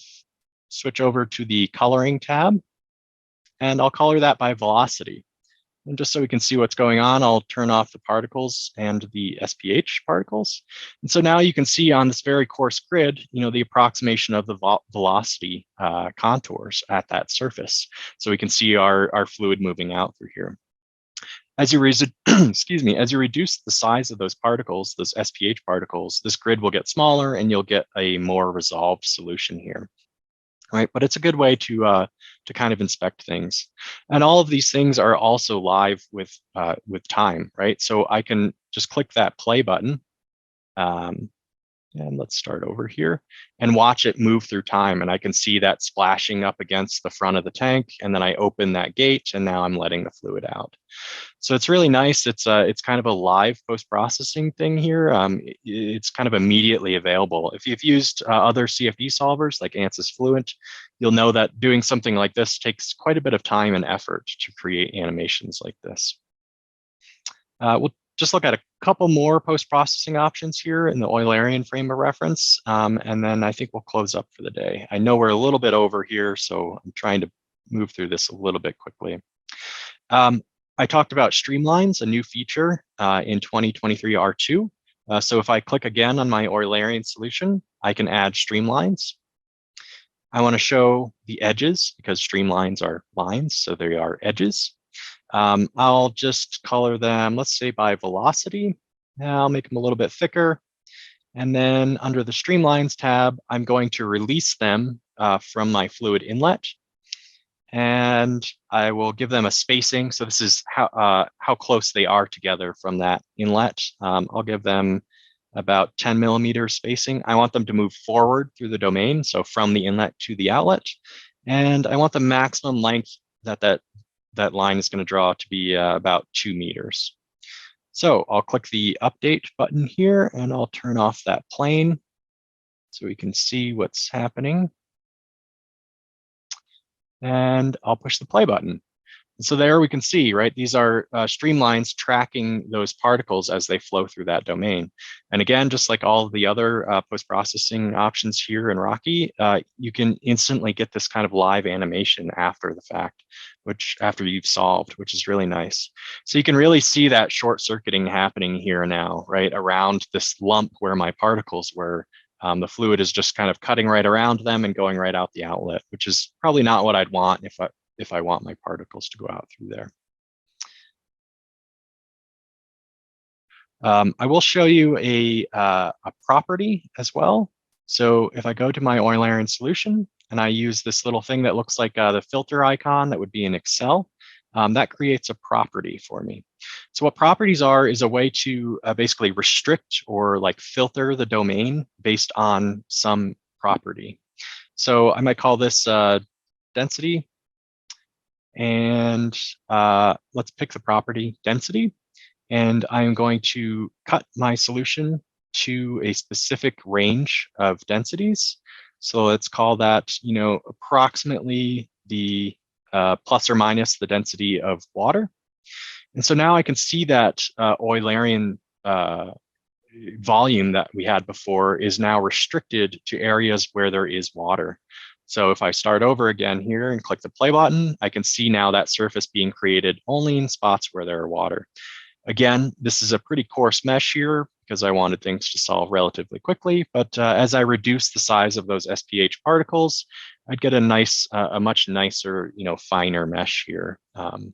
switch over to the coloring tab, and I'll color that by velocity. And just so we can see what's going on, I'll turn off the particles and the SPH particles. And so now you can see on this very coarse grid, the approximation of the velocity contours at that surface. So we can see our fluid moving out through here. As you excuse me, as you reduce the size of those particles, those SPH particles, this grid will get smaller and you'll get a more resolved solution here. Right, but it's a good way to kind of inspect things, and all of these things are also live with time, right? So I can just click that play button, and let's start over here and watch it move through time, and I can see that splashing up against the front of the tank, and then I open that gate, and now I'm letting the fluid out. So it's really nice. It's kind of a live post-processing thing here. It's kind of immediately available. If you've used other CFD solvers like Ansys Fluent, you'll know that doing something like this takes quite a bit of time and effort to create animations like this. We'll just look at a couple more post-processing options here in the Eulerian frame of reference, and then I think we'll close up for the day. I know we're a little bit over here, so I'm trying to move through this a little bit quickly. I talked about streamlines, a new feature in 2023 R2. So if I click again on my Eulerian solution, I can add streamlines. I want to show the edges because streamlines are lines, so they are edges. I'll just color them, let's say by velocity. I'll make them a little bit thicker. And then under the Streamlines tab, I'm going to release them from my fluid inlet. And I will give them a spacing. So this is how close they are together from that inlet. I'll give them about 10 millimeter spacing. I want them to move forward through the domain, so from the inlet to the outlet. And I want the maximum length that line is going to draw to be about 2 meters. So I'll click the update button here and I'll turn off that plane so we can see what's happening. And I'll push the play button. So there we can see, right, these are streamlines tracking those particles as they flow through that domain. And again, just like all of the other post-processing options here in Rocky, you can instantly get this kind of live animation after the fact, after you've solved, which is really nice. So you can really see that short circuiting happening here now, right, around this lump where my particles were. The fluid is just kind of cutting right around them and going right out the outlet, which is probably not what I'd want if I want my particles to go out through there. I will show you a property as well. So if I go to my Eulerian solution and I use this little thing that looks like the filter icon that would be in Excel, that creates a property for me. So what properties are is a way to basically restrict or like filter the domain based on some property. So I might call this density. And let's pick the property density. And I'm going to cut my solution to a specific range of densities. So let's call that, approximately the plus or minus the density of water. And so now I can see that Eulerian volume that we had before is now restricted to areas where there is water. So if I start over again here and click the play button, I can see now that surface being created only in spots where there are water. Again, this is a pretty coarse mesh here because I wanted things to solve relatively quickly. But as I reduce the size of those SPH particles, I'd get a much nicer, finer mesh here. And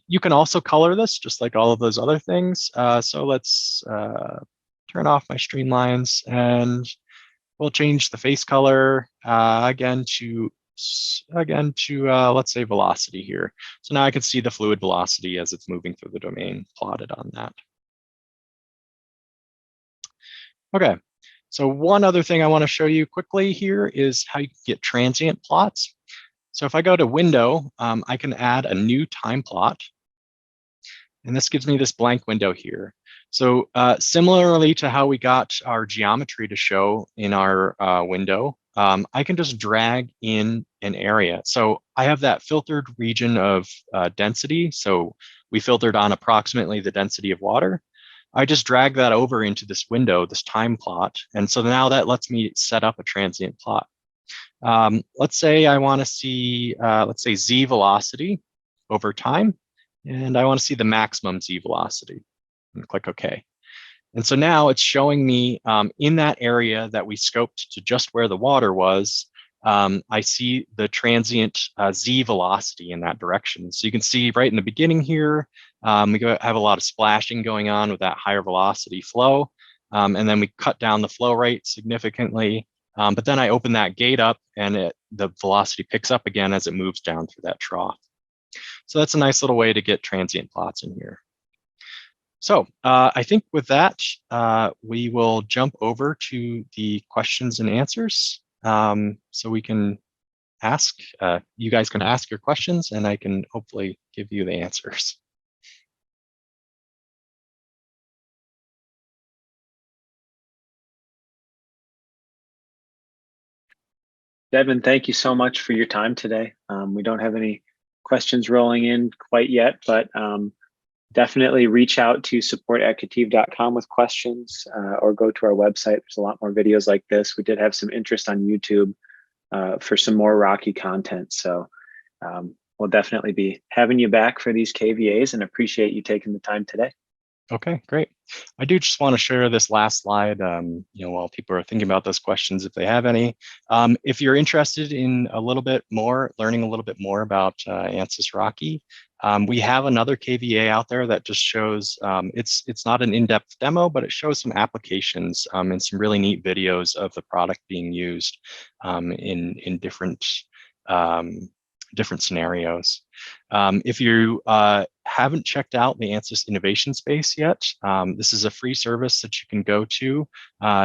you can also color this just like all of those other things. So let's turn off my streamlines and we'll change the face color again to let's say velocity here. So now I can see the fluid velocity as it's moving through the domain plotted on that. Okay, So one other thing I want to show you quickly here is how you can get transient plots. So if I go to Window, I can add a new time plot. And this gives me this blank window here. So similarly to how we got our geometry to show in our window, I can just drag in an area. So I have that filtered region of density. So we filtered on approximately the density of water. I just drag that over into this window, this time plot. And so now that lets me set up a transient plot. Let's say I want to see, let's say Z velocity over time, and I want to see the maximum Z velocity, and click OK. And so now it's showing me in that area that we scoped to just where the water was, I see the transient Z velocity in that direction. So you can see right in the beginning here, we have a lot of splashing going on with that higher velocity flow. And then we cut down the flow rate significantly. But then I open that gate up and the velocity picks up again as it moves down through that trough. So that's a nice little way to get transient plots in here. So I think with that, we will jump over to the questions and answers. So we can ask, you guys can ask your questions and I can hopefully give you the answers. Devin, thank you so much for your time today. We don't have any questions rolling in quite yet, but definitely reach out to support@ketiv.com with questions or go to our website. There's a lot more videos like this. We did have some interest on YouTube for some more Rocky content. So we'll definitely be having you back for these KVAs and appreciate you taking the time today. Okay, great. I do just want to share this last slide, while people are thinking about those questions, if they have any. If you're interested in learning a little bit more about Ansys Rocky, we have another KVA out there that just shows, it's not an in-depth demo, but it shows some applications and some really neat videos of the product being used in different scenarios. If you haven't checked out the Ansys Innovation Space yet, this is a free service that you can go to.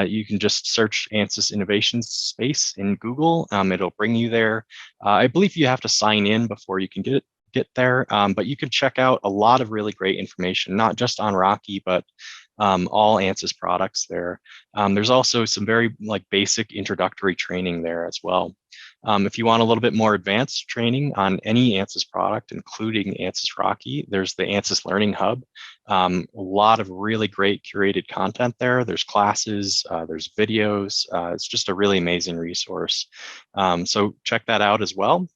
You can just search Ansys Innovation Space in Google. It'll bring you there. I believe you have to sign in before you can get there, but you can check out a lot of really great information, not just on Rocky, but all Ansys products there. There's also some very basic introductory training there as well. If you want a little bit more advanced training on any Ansys product, including Ansys Rocky, there's the Ansys Learning Hub. A lot of really great curated content there. There's classes, there's videos. It's just a really amazing resource. So check that out as well.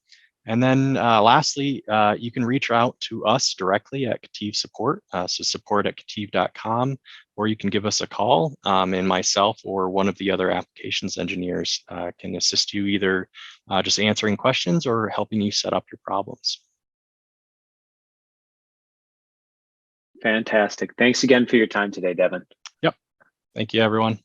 And then lastly, you can reach out to us directly at KETIV support, so support@ketiv.com, or you can give us a call, and myself or one of the other applications engineers can assist you either just answering questions or helping you set up your problems. Fantastic. Thanks again for your time today, Devin. Yep. Thank you, everyone.